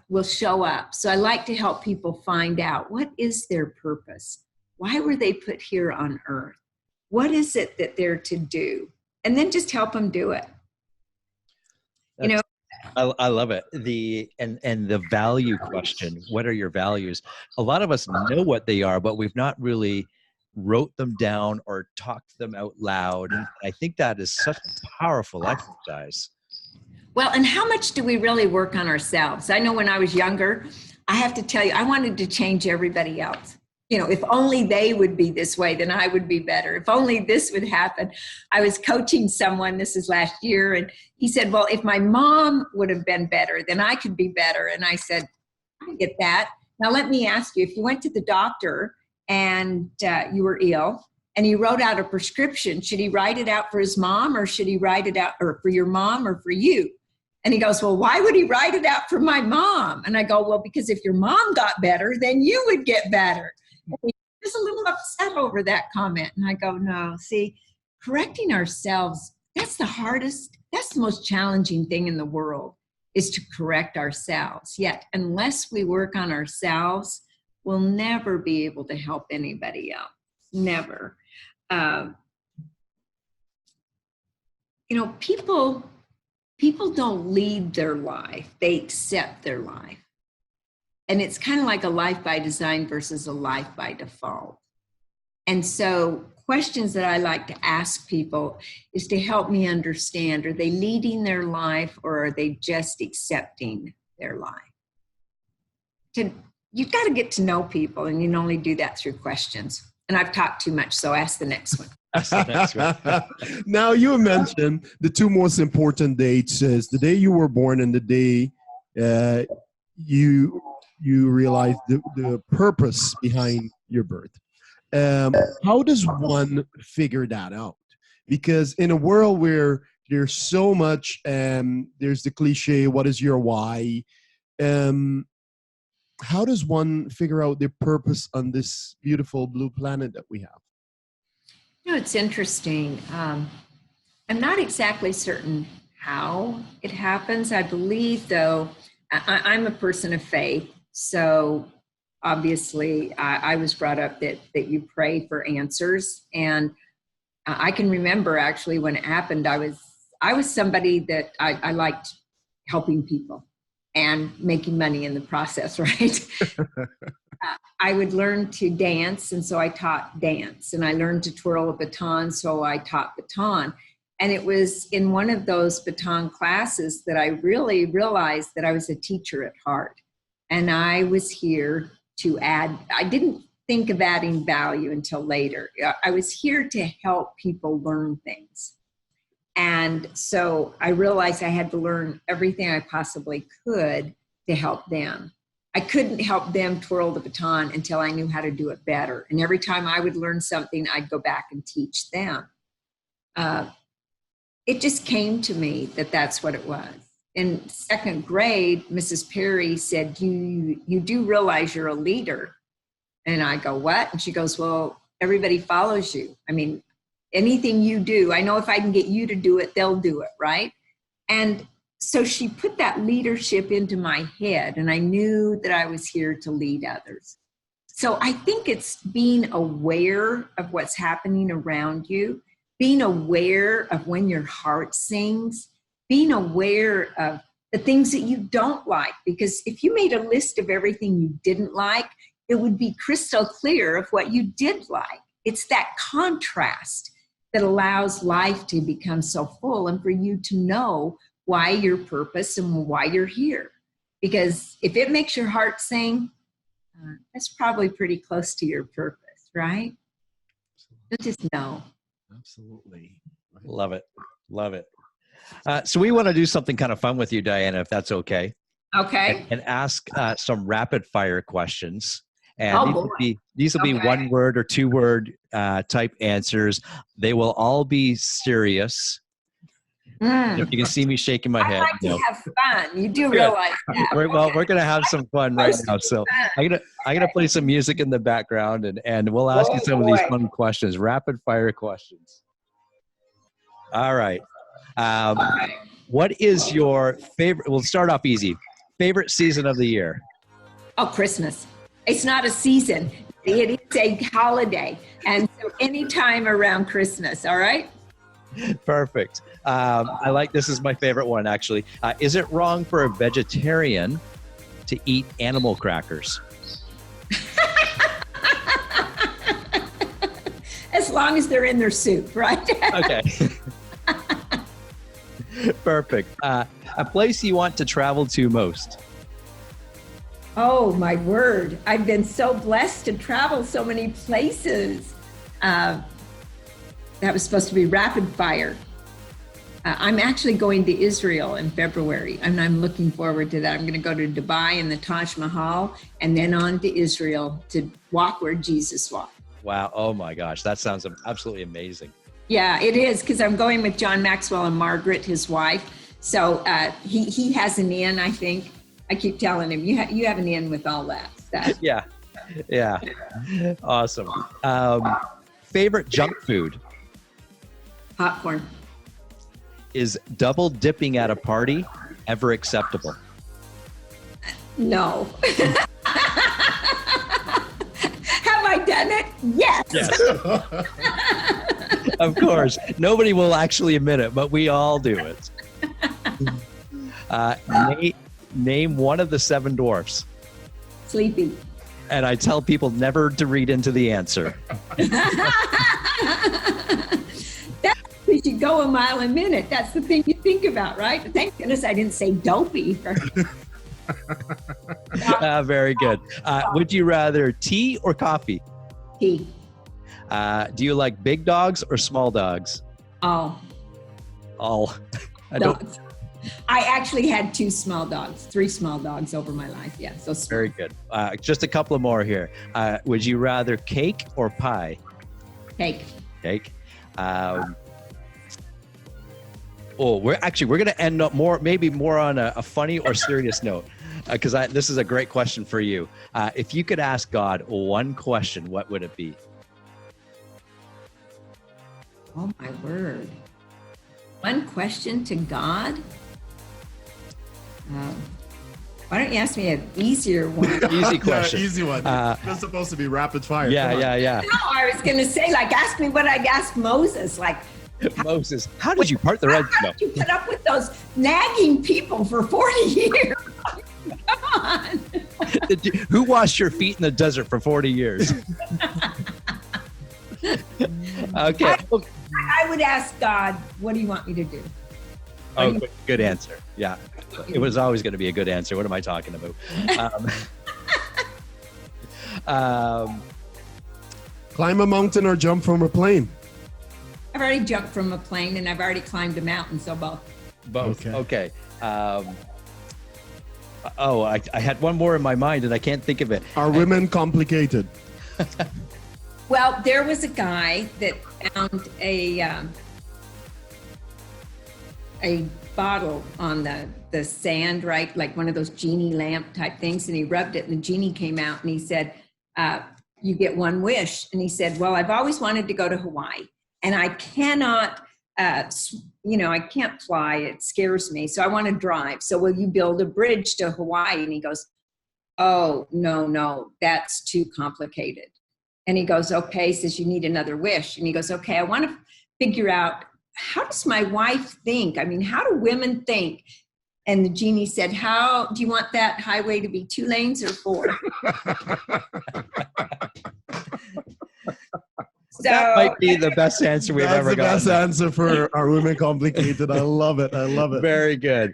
will show up. So I like to help people find out, what is their purpose? Why were they put here on earth? What is it that they're to do? And then just help them do it. You know, I love it. And the value question, what are your values? A lot of us know what they are, but we've not really wrote them down or talked them out loud. And I think that is such a powerful exercise. well, and how much do we really work on ourselves? I know when I was younger, I have to tell you, I wanted to change everybody else. You know, if only they would be this way, then I would be better. If only this would happen. I was coaching someone, this is last year, and he said, well, if my mom would have been better, then I could be better. And I said, I get that. Now, let me ask you, if you went to the doctor and you were ill and he wrote out a prescription, should he write it out for his mom, or should he write it out or for your mom or for you? And he goes, well, why would he write it out for my mom? And I go, well, because if your mom got better, then you would get better. And he was a little upset over that comment. And I go, no, see, correcting ourselves, that's the hardest, that's the most challenging thing in the world, is to correct ourselves. Yet, unless we work on ourselves, we'll never be able to help anybody else. Never. You know, people don't lead their life, they accept their life. And it's kind of like a life by design versus a life by default. And so questions that I like to ask people is to help me understand, are they leading their life or are they just accepting their life? You've got to get to know people, and you can only do that through questions. And I've talked too much, so ask the next one. Now, you mentioned the two most important dates is the day you were born and the day you realized the purpose behind your birth. How does one figure that out? Because in a world where there's so much, there's the cliche, what is your why? How does one figure out their purpose on this beautiful blue planet that we have? You know, it's interesting. I'm not exactly certain how it happens. I believe, though, I'm a person of faith. So obviously, I was brought up that you pray for answers. And I can remember actually when it happened, I was somebody that I liked helping people and making money in the process, right? I would learn to dance, and so I taught dance. And I learned to twirl a baton, so I taught baton. And it was in one of those baton classes that I really realized that I was a teacher at heart. And I was here to add, I didn't think of adding value until later. I was here to help people learn things. And so I realized I had to learn everything I possibly could to help them. I couldn't help them twirl the baton until I knew how to do it better. And every time I would learn something, I'd go back and teach them. It just came to me that that's what it was. In second grade, Mrs. Perry said, you do realize you're a leader. And I go, what? And she goes, well, everybody follows you. I mean, anything you do, I know if I can get you to do it, they'll do it, right? And so she put that leadership into my head, and I knew that I was here to lead others. So I think it's being aware of what's happening around you, being aware of when your heart sings, being aware of the things that you don't like. Because if you made a list of everything you didn't like, it would be crystal clear of what you did like. It's that contrast that allows life to become so full and for you to know why your purpose and why you're here. Because if it makes your heart sing, that's probably pretty close to your purpose, right? So just know. Absolutely. Love it. Love it. So we want to do something kind of fun with you, Dianna, if that's okay. Okay. And ask some rapid fire questions. And these will be Okay. 1 word or 2 word type answers. They will all be serious. You can see me shaking my I head. like to have fun. You do realize that. We're going to have some fun right now. So I'm gonna play some music in the background, and we'll ask you some of these fun questions, rapid fire questions. All right. What is your favorite? We'll start off easy. Favorite season of the year? Oh, Christmas. It's not a season. It is say holiday. And so anytime around Christmas, all right? Perfect. I like, this is my favorite one, actually. Is it wrong for a vegetarian to eat animal crackers? As long as they're in their soup, right? Okay. Perfect. A place you want to travel to most? Oh, my word. I've been so blessed to travel so many places. That was supposed to be rapid fire. I'm actually going to Israel in February, and I'm looking forward to that. I'm going to go to Dubai and the Taj Mahal, and then on to Israel to walk where Jesus walked. Wow. Oh my gosh. That sounds absolutely amazing. Yeah, it is, because I'm going with John Maxwell and Margaret, his wife. So he has an in, I think. I keep telling him, you have an in with all that stuff. Yeah. Yeah. Awesome. Favorite junk food? Popcorn. Is double dipping at a party ever acceptable? No. Have I done it? Yes. Yes. Of course. Nobody will actually admit it, but we all do it. Name one of the 7 dwarfs. Sleepy. And I tell people never to read into the answer. We should go a mile a minute. That's the thing you think about, right? Thank goodness I didn't say dopey. Very good. Would you rather tea or coffee? Tea. Do you like big dogs or small dogs? Oh. All. Dogs. I actually had 3 small dogs over my life. Yeah, so small. Very good. Just a couple of more here. Would you rather cake or pie? Cake. Cake. We're going to end up maybe more on a funny or serious note, because this is a great question for you. If you could ask God one question, what would it be? Oh my word. One question to God? Why don't you ask me an easier one? Easy question. Yeah, easy one. It's supposed to be rapid fire. Yeah. No, I was going to say, like, ask me what I'd ask Moses. Like, Moses, how did you part the Red Sea? How did you put up with those nagging people for 40 years? Come on. Who washed your feet in the desert for 40 years? Okay. I would ask God, what do you want me to do? Oh, good answer. Yeah. It was always going to be a good answer. What am I talking about? Climb a mountain or jump from a plane? I've already jumped from a plane and I've already climbed a mountain, so both. Both. Okay. I had one more in my mind and I can't think of it. Are women complicated? Well, there was a guy that found a bottle on the sand, right? Like one of those genie lamp type things. And he rubbed it and the genie came out and he said, you get one wish. And he said, well, I've always wanted to go to Hawaii and I cannot, I can't fly. It scares me. So I want to drive. So will you build a bridge to Hawaii? And he goes, oh, no, that's too complicated. And he goes, okay, he says, you need another wish. And he goes, okay, I want to figure out, how does my wife think? I mean, how do women think? And the genie said, how do you want that highway to be 2 lanes or 4? So, that might be the best answer we've ever gotten. That's the best answer for Are Women Complicated? I love it. Very good.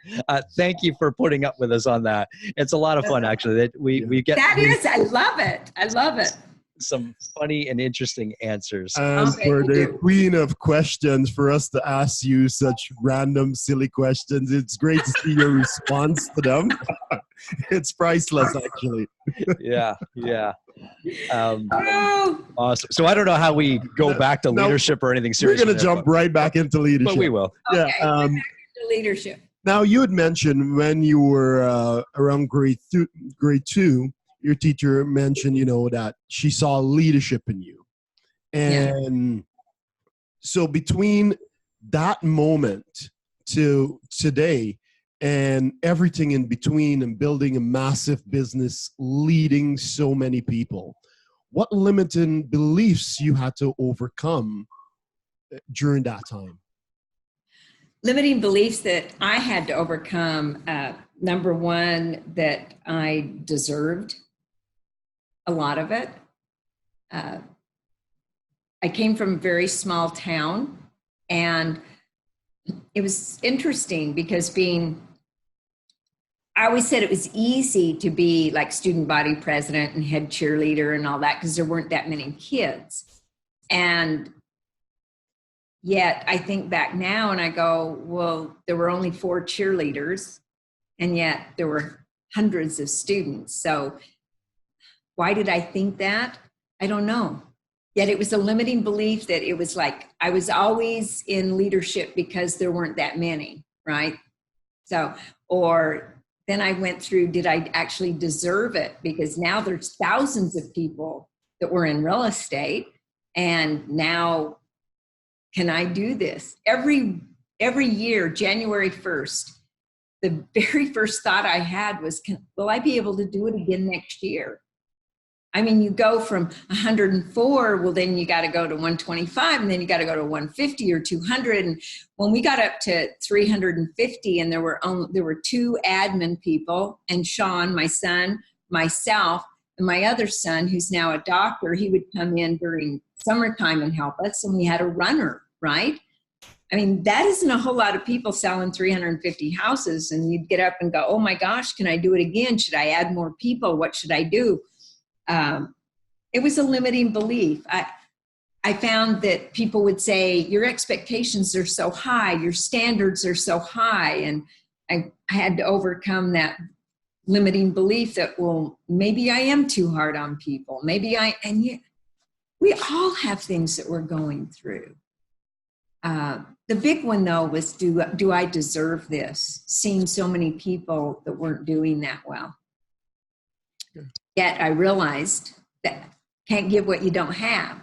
Thank you for putting up with us on that. It's a lot of fun, actually. We get I love it. I love it. Some funny and interesting answers. And for the queen of questions, for us to ask you such random, silly questions, it's great to see your response to them. It's priceless, actually. Yeah. Awesome. So I don't know how we go back to leadership or anything serious. We're going to jump right back into leadership. But we will. Okay, back to leadership. Now, you had mentioned when you were around grade 2, your teacher mentioned, that she saw leadership in you. And so between that moment to today and everything in between and building a massive business, leading so many people, what limiting beliefs you had to overcome during that time? Limiting beliefs that I had to overcome. Number one, that I deserved a lot of it. I came from a very small town, and it was interesting because I always said it was easy to be like student body president and head cheerleader and all that because there weren't that many kids. And yet I think back now and I go, well, there were only 4 cheerleaders, and yet there were hundreds of students. So why did I think that? I don't know. Yet it was a limiting belief that it was like I was always in leadership because there weren't that many, right? So, or then I went through, did I actually deserve it? Because now there's thousands of people that were in real estate, and now can I do this? Every year, January 1st, the very first thought I had was, will I be able to do it again next year? I mean, you go from 104, well, then you got to go to 125, and then you got to go to 150 or 200. And when we got up to 350, and there were 2 admin people, and Sean, my son, myself, and my other son, who's now a doctor, he would come in during summertime and help us, and we had a runner, right? I mean, that isn't a whole lot of people selling 350 houses, and you'd get up and go, oh my gosh, can I do it again? Should I add more people? What should I do? It was a limiting belief. I found that people would say, your expectations are so high, your standards are so high. And I had to overcome that limiting belief that, well, maybe I am too hard on people. We all have things that we're going through. The big one though was, do I deserve this? Seeing so many people that weren't doing that well. Yet I realized that can't give what you don't have.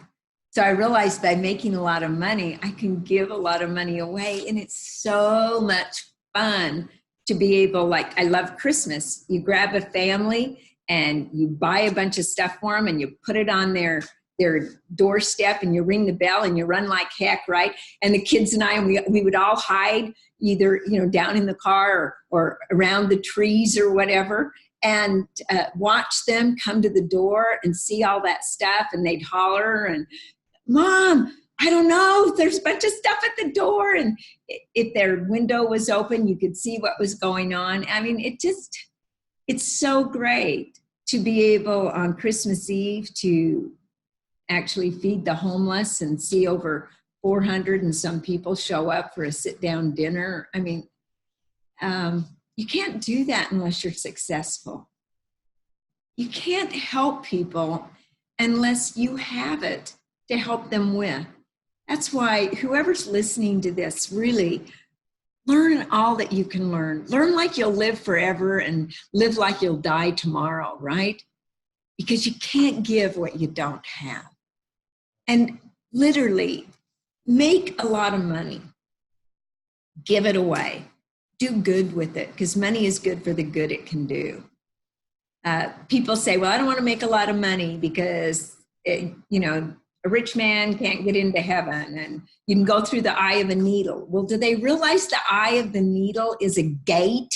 So I realized by making a lot of money, I can give a lot of money away. And it's so much fun to be able, like, I love Christmas. You grab a family and you buy a bunch of stuff for them and you put it on their doorstep and you ring the bell and you run like heck, right? And the kids and I, we would all hide either, down in the car or around the trees or whatever, and watch them come to the door and see all that stuff, and they'd holler and, Mom, I don't know, there's a bunch of stuff at the door. And if their window was open, you could see what was going on. I mean, it's so great to be able on Christmas Eve to actually feed the homeless and see over 400 and some people show up for a sit-down dinner. I mean, you can't do that unless you're successful. You can't help people unless you have it to help them with. That's why whoever's listening to this, really learn all that you can learn. Learn like you'll live forever and live like you'll die tomorrow, right? Because you can't give what you don't have. And literally make a lot of money. Give it away. Do good with it, because money is good for the good it can do. People say, well, I don't want to make a lot of money because, a rich man can't get into heaven and you can go through the eye of a needle. Well, do they realize the eye of the needle is a gate?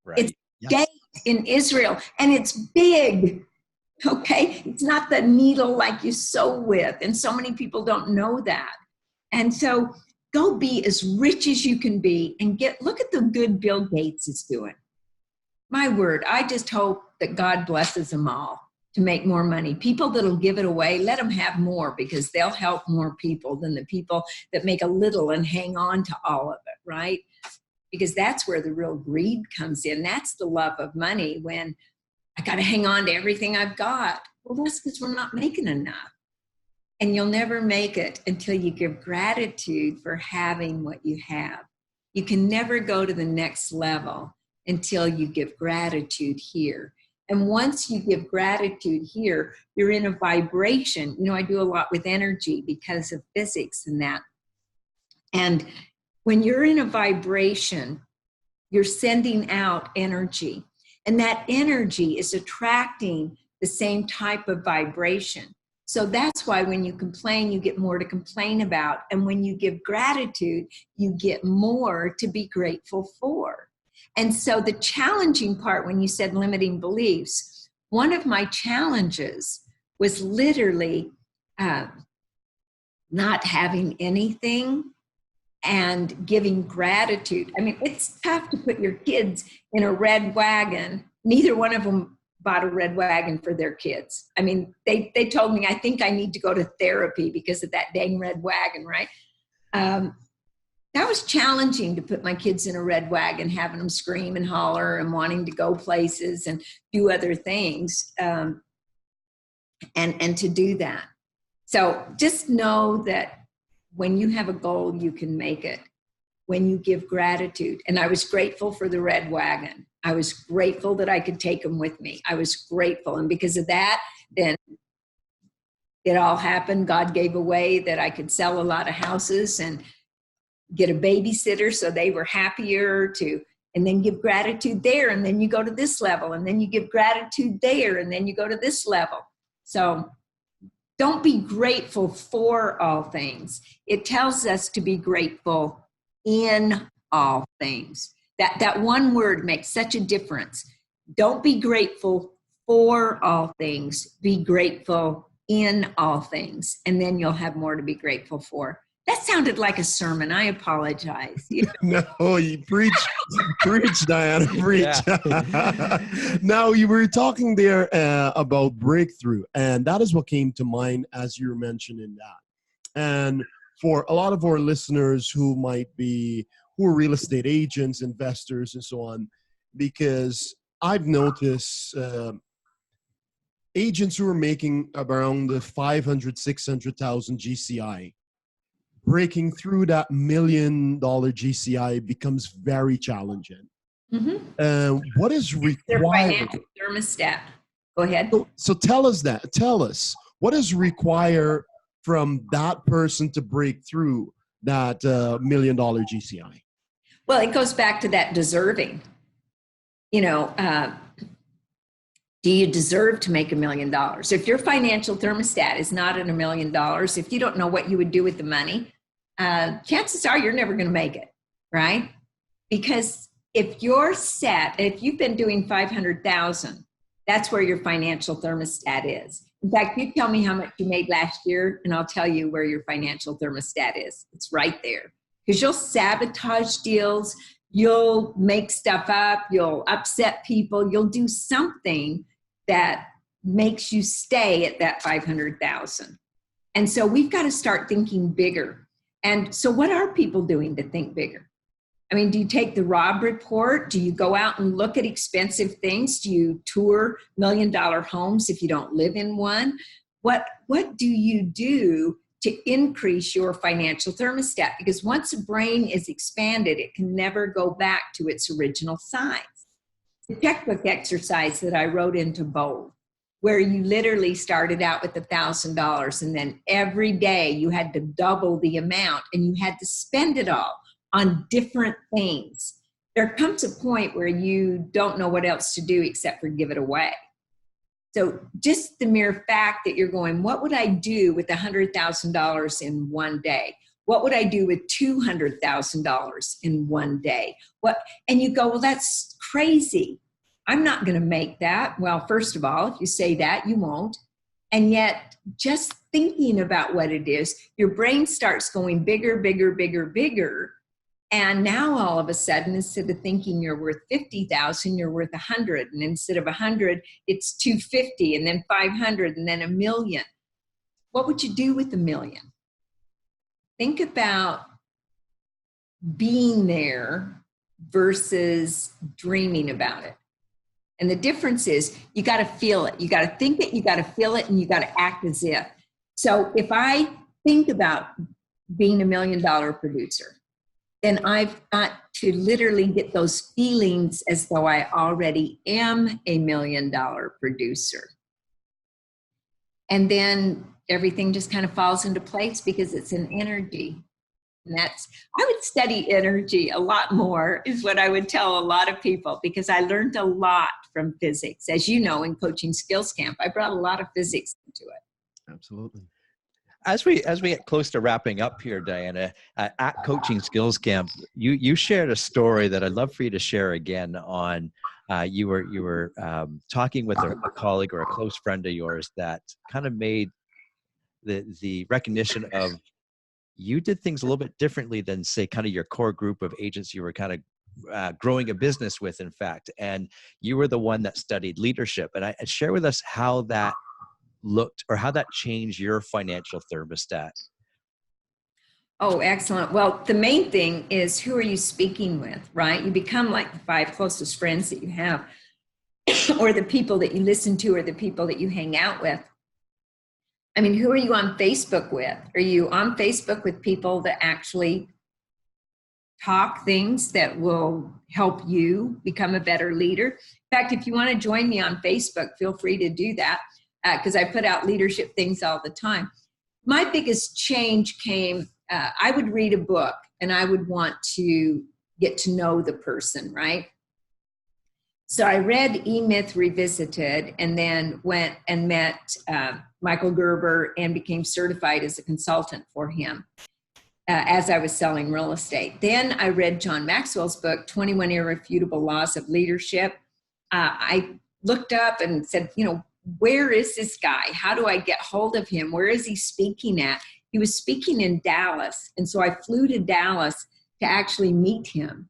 Right. It's a gate in Israel, and it's big. Okay. It's not the needle like you sew with. And so many people don't know that. And so go be as rich as you can be and look at the good Bill Gates is doing. My word, I just hope that God blesses them all to make more money. People that'll give it away, let them have more, because they'll help more people than the people that make a little and hang on to all of it, right? Because that's where the real greed comes in. That's the love of money, when I got to hang on to everything I've got. Well, that's because we're not making enough. And you'll never make it until you give gratitude for having what you have. You can never go to the next level until you give gratitude here. And once you give gratitude here, you're in a vibration. I do a lot with energy because of physics and that. And when you're in a vibration, you're sending out energy. And that energy is attracting the same type of vibration. So that's why when you complain, you get more to complain about. And when you give gratitude, you get more to be grateful for. And so the challenging part, when you said limiting beliefs, one of my challenges was literally not having anything and giving gratitude. I mean, it's tough to put your kids in a red wagon. Neither one of them bought a red wagon for their kids. I mean, they told me, I think I need to go to therapy because of that dang red wagon, right? That was challenging to put my kids in a red wagon, having them scream and holler and wanting to go places and do other things, and to do that. So just know that when you have a goal, you can make it. When you give gratitude, and I was grateful for the red wagon. I was grateful that I could take them with me. I was grateful. And because of that, then it all happened. God gave a way that I could sell a lot of houses and get a babysitter so they were happier to, and then give gratitude there. And then you go to this level, and then you give gratitude there, and then you go to this level. So don't be grateful for all things. It tells us to be grateful in all things. That one word makes such a difference. Don't be grateful for all things. Be grateful in all things. And then you'll have more to be grateful for. That sounded like a sermon. I apologize. No, you preach, Dianna, preach. Now, you were talking there about breakthrough, and that is what came to mind as you were mentioning that. And for a lot of our listeners who are real estate agents, investors, and so on, because I've noticed agents who are making around the 500, 600,000 GCI, breaking through that $1 million GCI becomes very challenging. Mm-hmm. What is required? Their financial thermostat. Go ahead. So tell us, what is required from that person to break through that $1 million GCI? Well, it goes back to that deserving. Do you deserve to make $1 million? If your financial thermostat is not at $1 million, if you don't know what you would do with the money, chances are you're never going to make it, right? Because if you've been doing 500,000, that's where your financial thermostat is. In fact, you tell me how much you made last year, and I'll tell you where your financial thermostat is. It's right there. Because you'll sabotage deals, you'll make stuff up, you'll upset people, you'll do something that makes you stay at that 500,000. And so we've got to start thinking bigger. And so what are people doing to think bigger? I mean, do you take the Rob report? Do you go out and look at expensive things? Do you tour $1 million homes if you don't live in one? What do you do to increase your financial thermostat? Because once a brain is expanded, it can never go back to its original size. The checkbook exercise that I wrote into bold, where you literally started out with $1,000 and then every day you had to double the amount and you had to spend it all on different things. There comes a point where you don't know what else to do except for give it away. So just the mere fact that you're going, what would I do with $100,000 in one day? What would I do with $200,000 in one day? And you go, well, that's crazy. I'm not going to make that. Well, first of all, if you say that, you won't. And yet just thinking about what it is, your brain starts going bigger, bigger, bigger, bigger. And now all of a sudden, instead of thinking you're worth 50,000, you're worth 100. And instead of 100, it's 250 and then 500 and then $1 million. What would you do with $1 million? Think about being there versus dreaming about it. And the difference is you got to feel it. You got to think it, you got to feel it, and you got to act as if. So if I think about being $1 million producer, then I've got to literally get those feelings as though I already am a $1 million producer. And then everything just kind of falls into place because it's an energy. And I would study energy a lot more is what I would tell a lot of people, because I learned a lot from physics. As you know, in Coaching Skills Camp, I brought a lot of physics into it. Absolutely. As we get close to wrapping up here, Dianna, at Coaching Skills Camp, you shared a story that I'd love for you to share again on. You were talking with a colleague or a close friend of yours that kind of made the recognition of you did things a little bit differently than, say, kind of your core group of agents you were kind of growing a business with, in fact, and you were the one that studied leadership. And share with us how that looked or how that changed your financial thermostat. Oh, excellent. Well, the main thing is, who are you speaking with, right? You become like the 5 closest friends that you have, or the people that you listen to, or the people that you hang out with. I mean, who are you on Facebook with? Are you on Facebook with people that actually talk things that will help you become a better leader? In fact, if you want to join me on Facebook, feel free to do that, because I put out leadership things all the time. My biggest change came, I would read a book and I would want to get to know the person, right? So I read E-Myth Revisited, and then went and met Michael Gerber and became certified as a consultant for him as I was selling real estate. Then I read John Maxwell's book, 21 Irrefutable Laws of Leadership. I looked up and said, where is this guy? How do I get hold of him? Where is he speaking at? He was speaking in Dallas. And so I flew to Dallas to actually meet him.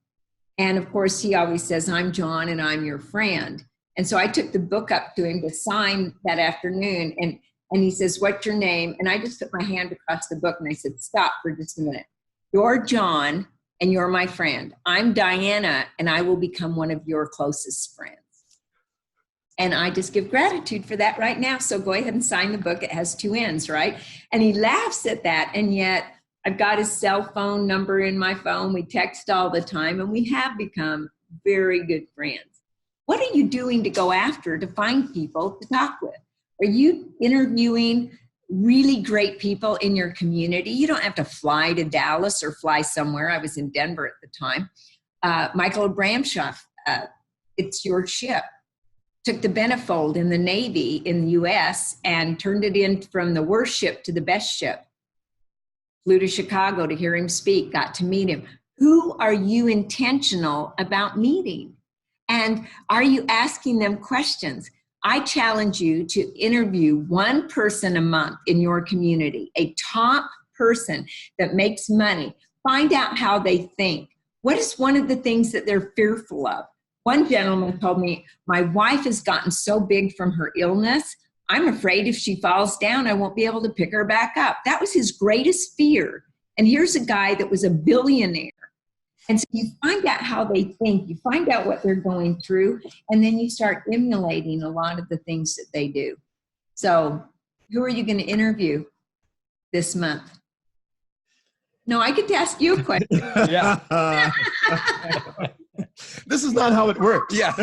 And of course, he always says, I'm John and I'm your friend. And so I took the book up to him to sign that afternoon. And he says, what's your name? And I just put my hand across the book and I said, stop for just a minute. You're John and you're my friend. I'm Dianna and I will become one of your closest friends. And I just give gratitude for that right now. So go ahead and sign the book. It has 2 ends, right? And he laughs at that. And yet I've got his cell phone number in my phone. We text all the time and we have become very good friends. What are you doing to go after to find people to talk with? Are you interviewing really great people in your community? You don't have to fly to Dallas or fly somewhere. I was in Denver at the time. Michael Abramshoff, It's Your Ship, took the Benefold in the Navy in the U.S. and turned it in from the worst ship to the best ship. Flew to Chicago to hear him speak, got to meet him. Who are you intentional about meeting? And are you asking them questions? I challenge you to interview one person a month in your community, a top person that makes money. Find out how they think. What is one of the things that they're fearful of? One gentleman told me, my wife has gotten so big from her illness, I'm afraid if she falls down, I won't be able to pick her back up. That was his greatest fear. And here's a guy that was a billionaire. And so you find out how they think, you find out what they're going through, and then you start emulating a lot of the things that they do. So who are you going to interview this month? No, I get to ask you a question. Yeah. This is not how it works. Yeah.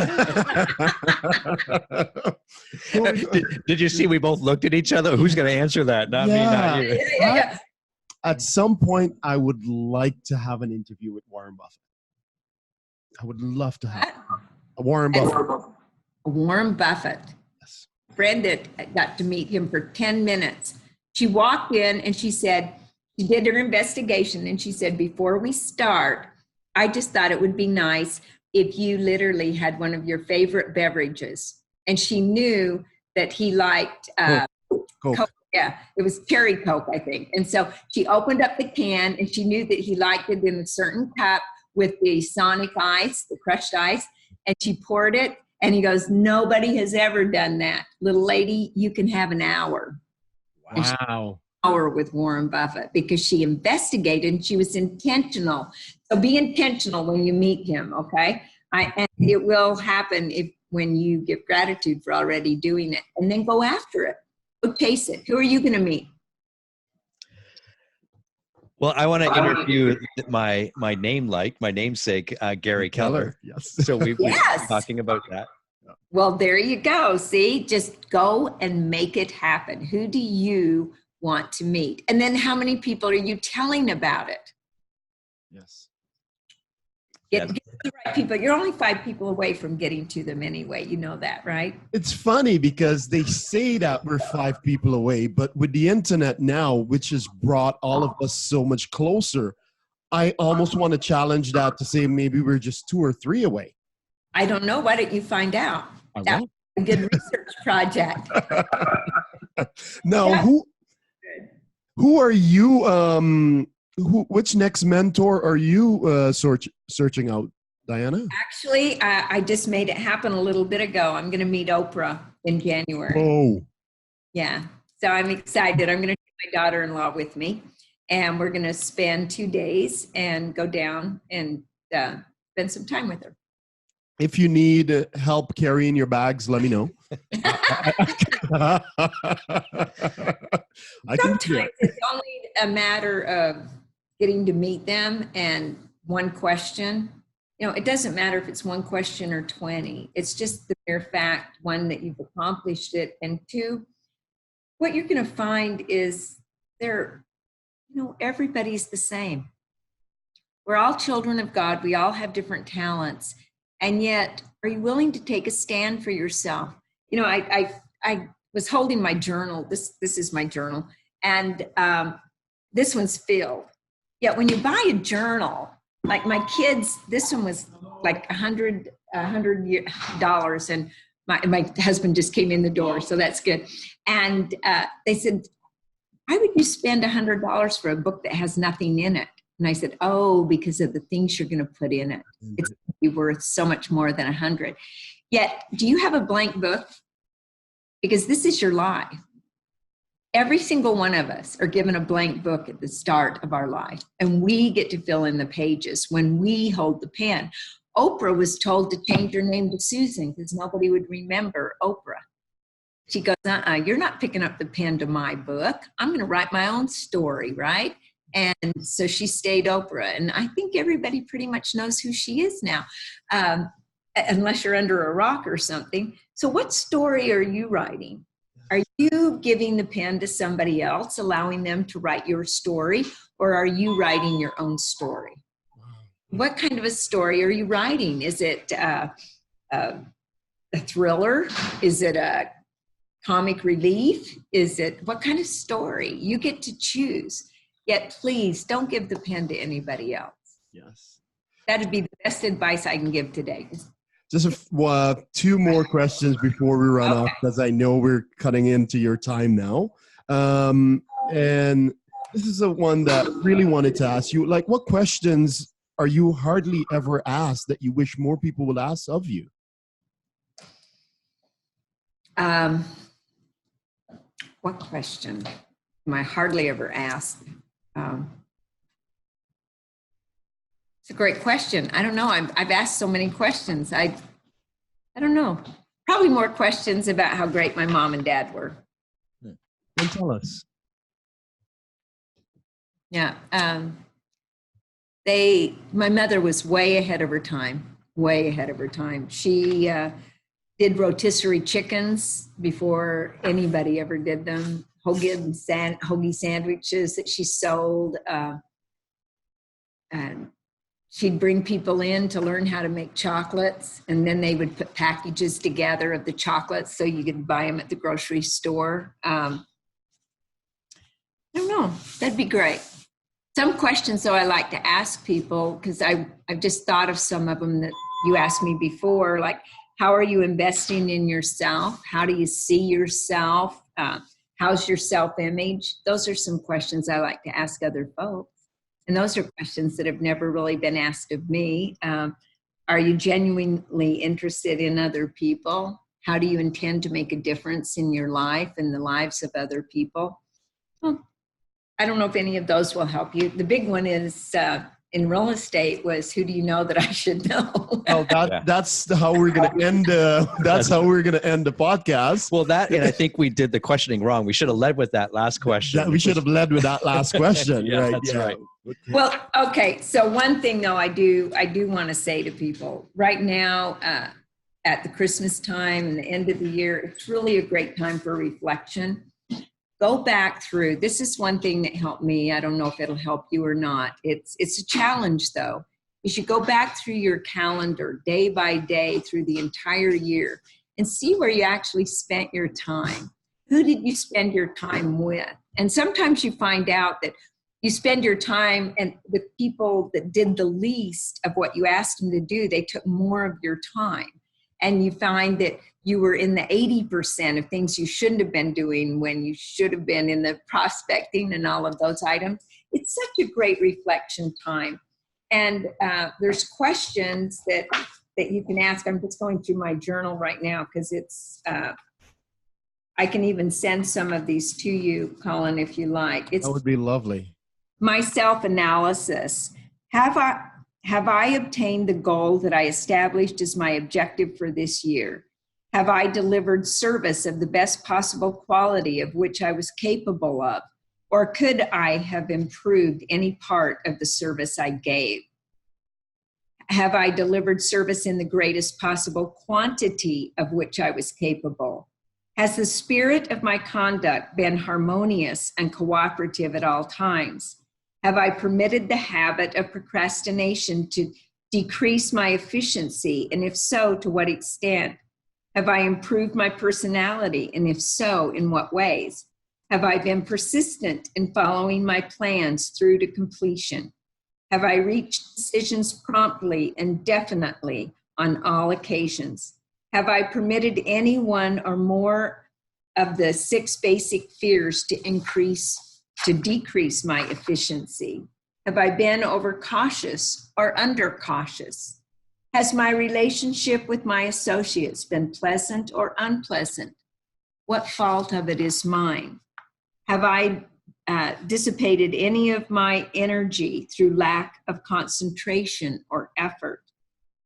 Did you see we both looked at each other? Who's going to answer that? Not me, not you. Yeah. At some point, I would like to have an interview with Warren Buffett. I would love to have a Warren Buffett. Warren Buffett. Yes. A friend that got to meet him for 10 minutes. She walked in and she said, she did her investigation and she said, before we start, I just thought it would be nice if you literally had one of your favorite beverages. And she knew that he liked Coke. Yeah, it was cherry Coke, I think. And so she opened up the can and she knew that he liked it in a certain cup with the Sonic ice, the crushed ice. And she poured it and he goes, nobody has ever done that. Little lady, you can have an hour. Wow. Hour with Warren Buffett because she investigated and she was intentional. So be intentional when you meet him, okay? And it will happen when you give gratitude for already doing it, and then go after it. Go chase it. Who are you going to meet? Well, I want to interview my namesake, Gary Keller. Yes. So we've been Yes. talking about that. Well, there you go. See, just go and make it happen. Who do you want to meet? And then how many people are you telling about it? Yes. Get the right people. You're only 5 people away from getting to them anyway. You know that, right? It's funny because they say that we're 5 people away, but with the internet now, which has brought all of us so much closer, I almost want to challenge that to say maybe we're just 2 or 3 away. I don't know. Why don't you find out? I That's will. a good research project. Now, Yeah. who are you? Which next mentor are you searching out, Dianna? Actually, I just made it happen a little bit ago. I'm going to meet Oprah in January. Oh, Yeah. So I'm excited. I'm going to take my daughter-in-law with me, and we're going to spend 2 days and go down and spend some time with her. if you need help carrying your bags, let me know. I can do Sometimes it's only a matter of getting to meet them and one question. You know, it doesn't matter if it's one question or 20. It's just the mere fact, one, that you've accomplished it, and 2, what you're going to find is everybody's the same. We're all children of God. We all have different talents. And yet, are you willing to take a stand for yourself? You know, I was holding my journal. This is my journal. And this one's filled. Yet when you buy a journal, like my kids, this one was like $100. And my husband just came in the door, so that's good. And they said, why would you spend $100 for a book that has nothing in it? And I said, oh, because of the things you're going to put in it. It's going to be worth so much more than 100. Yet, do you have a blank book? Because this is your life. Every single one of us are given a blank book at the start of our life, and we get to fill in the pages when we hold the pen. Oprah was told to change her name to Susan because nobody would remember Oprah. She goes, you're not picking up the pen to my book. I'm going to write my own story, right? And so she stayed Oprah. And I think everybody pretty much knows who she is now, unless you're under a rock or something. So what story are you writing? Are you giving the pen to somebody else, allowing them to write your story, or are you writing your own story? What kind of a story are you writing? Is it a thriller? Is it a comic relief? What kind of story? You get to choose. Yet please don't give the pen to anybody else. Yes. That'd be the best advice I can give today. Just 2 more questions before we run off, because I know we're cutting into your time now. And this is the one that I really wanted to ask you. Like, what questions are you hardly ever asked that you wish more people would ask of you? What question am I hardly ever asked? It's a great question. I don't know. I've asked so many questions. I don't know. Probably more questions about how great my mom and dad were. Then tell us. Yeah. My mother was way ahead of her time. Way ahead of her time. She did rotisserie chickens before anybody ever did them. Hoagie sandwiches that she sold. And she'd bring people in to learn how to make chocolates, and then they would put packages together of the chocolates so you could buy them at the grocery store. I don't know. That'd be great. Some questions, though, I like to ask people, because I've just thought of some of them that you asked me before, like, how are you investing in yourself? How do you see yourself? How's your self-image? Those are some questions I like to ask other folks. And those are questions that have never really been asked of me. Are you genuinely interested in other people? How do you intend to make a difference in your life and the lives of other people? Well, I don't know if any of those will help you. The big one is in real estate was, who do you know that I should know? Oh, that's how we're going to end. That's how we're going to end the podcast. Well, and I think we did the questioning wrong. We should have led with that last question. We should have led with that last question. Yeah, right? That's right. Well, okay. So one thing, though, I do want to say to people right now, at the Christmas time and the end of the year, it's really a great time for reflection. go back through. This is one thing that helped me. I don't know if it'll help you or not. It's a challenge, though. You should go back through your calendar day by day through the entire year and see where you actually spent your time. Who did you spend your time with? And sometimes you find out that you spend your time and with people that did the least of what you asked them to do. They took more of your time. And you find that you were in the 80% of things you shouldn't have been doing when you should have been in the prospecting and all of those items. It's such a great reflection time. And there's questions that you can ask. I'm just going through my journal right now because it's, I can even send some of these to you, Colin, if you like. That would be lovely. My self-analysis. Have I obtained the goal that I established as my objective for this year? Have I delivered service of the best possible quality of which I was capable of? Or could I have improved any part of the service I gave? Have I delivered service in the greatest possible quantity of which I was capable? Has the spirit of my conduct been harmonious and cooperative at all times? Have I permitted the habit of procrastination to decrease my efficiency? And if so, to what extent? Have I improved my personality? And if so, in what ways? Have I been persistent in following my plans through to completion? Have I reached decisions promptly and definitely on all occasions? Have I permitted any one or more of the 6 basic fears to decrease my efficiency? Have I been overcautious or undercautious? Has my relationship with my associates been pleasant or unpleasant? What fault of it is mine? Have I dissipated any of my energy through lack of concentration or effort?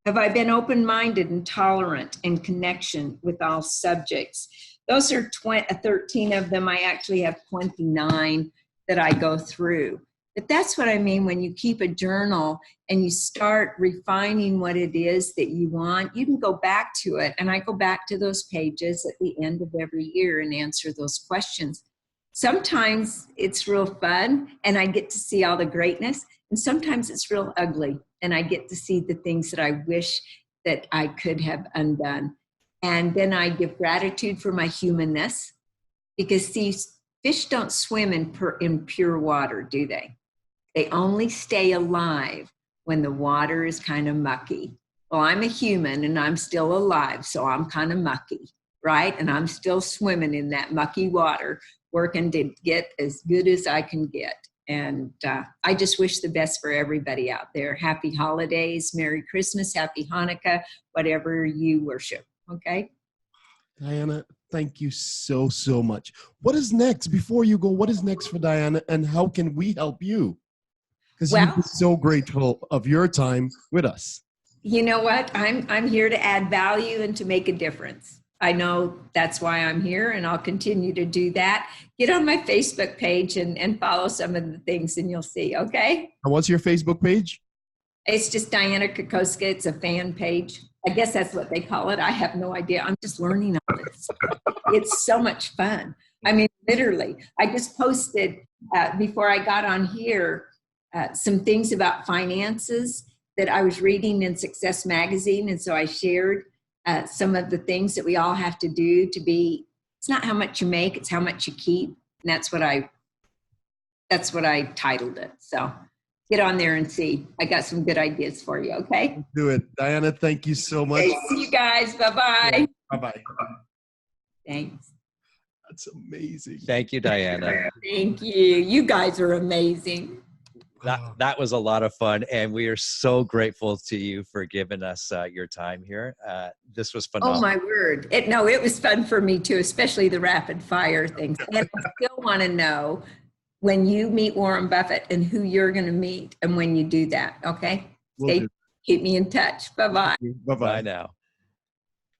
Have I been open-minded and tolerant in connection with all subjects? Those are 13 of them. I actually have 29 that I go through. But that's what I mean when you keep a journal and you start refining what it is that you want, you can go back to it. And I go back to those pages at the end of every year and answer those questions. Sometimes it's real fun and I get to see all the greatness. And sometimes it's real ugly and I get to see the things that I wish that I could have undone. And then I give gratitude for my humanness because see, fish don't swim in pure water, do they? They only stay alive when the water is kind of mucky. Well, I'm a human and I'm still alive, so I'm kind of mucky, right? And I'm still swimming in that mucky water, working to get as good as I can get. And I just wish the best for everybody out there. Happy holidays, Merry Christmas, Happy Hanukkah, whatever you worship, okay? Dianna, thank you so, so much. What is next? Before you go, what is next for Dianna and how can we help you? Because you've been so grateful of your time with us. You know what? I'm here to add value and to make a difference. I know that's why I'm here and I'll continue to do that. Get on my Facebook page and follow some of the things and you'll see, okay? And what's your Facebook page? It's just Dianna Kokoszka. It's a fan page. I guess that's what they call it. I have no idea. I'm just learning all this. It's so much fun. I mean, literally, I just posted before I got on here some things about finances that I was reading in Success Magazine. And so I shared some of the things that we all have to do to be, it's not how much you make, it's how much you keep. And that's what I titled it. So get on there and see. I got some good ideas for you, okay? Do it. Dianna, thank you so much. Okay, see you guys. Bye-bye. Yeah, bye-bye. Thanks. That's amazing. Thank you, Dianna. Thank you. You guys are amazing. That was a lot of fun, and we are so grateful to you for giving us your time here. This was phenomenal. Oh my word! It was fun for me too, especially the rapid fire things. And I still want to know when you meet Warren Buffett and who you're going to meet, and when you do that. Okay, keep me in touch. Bye bye. Bye now.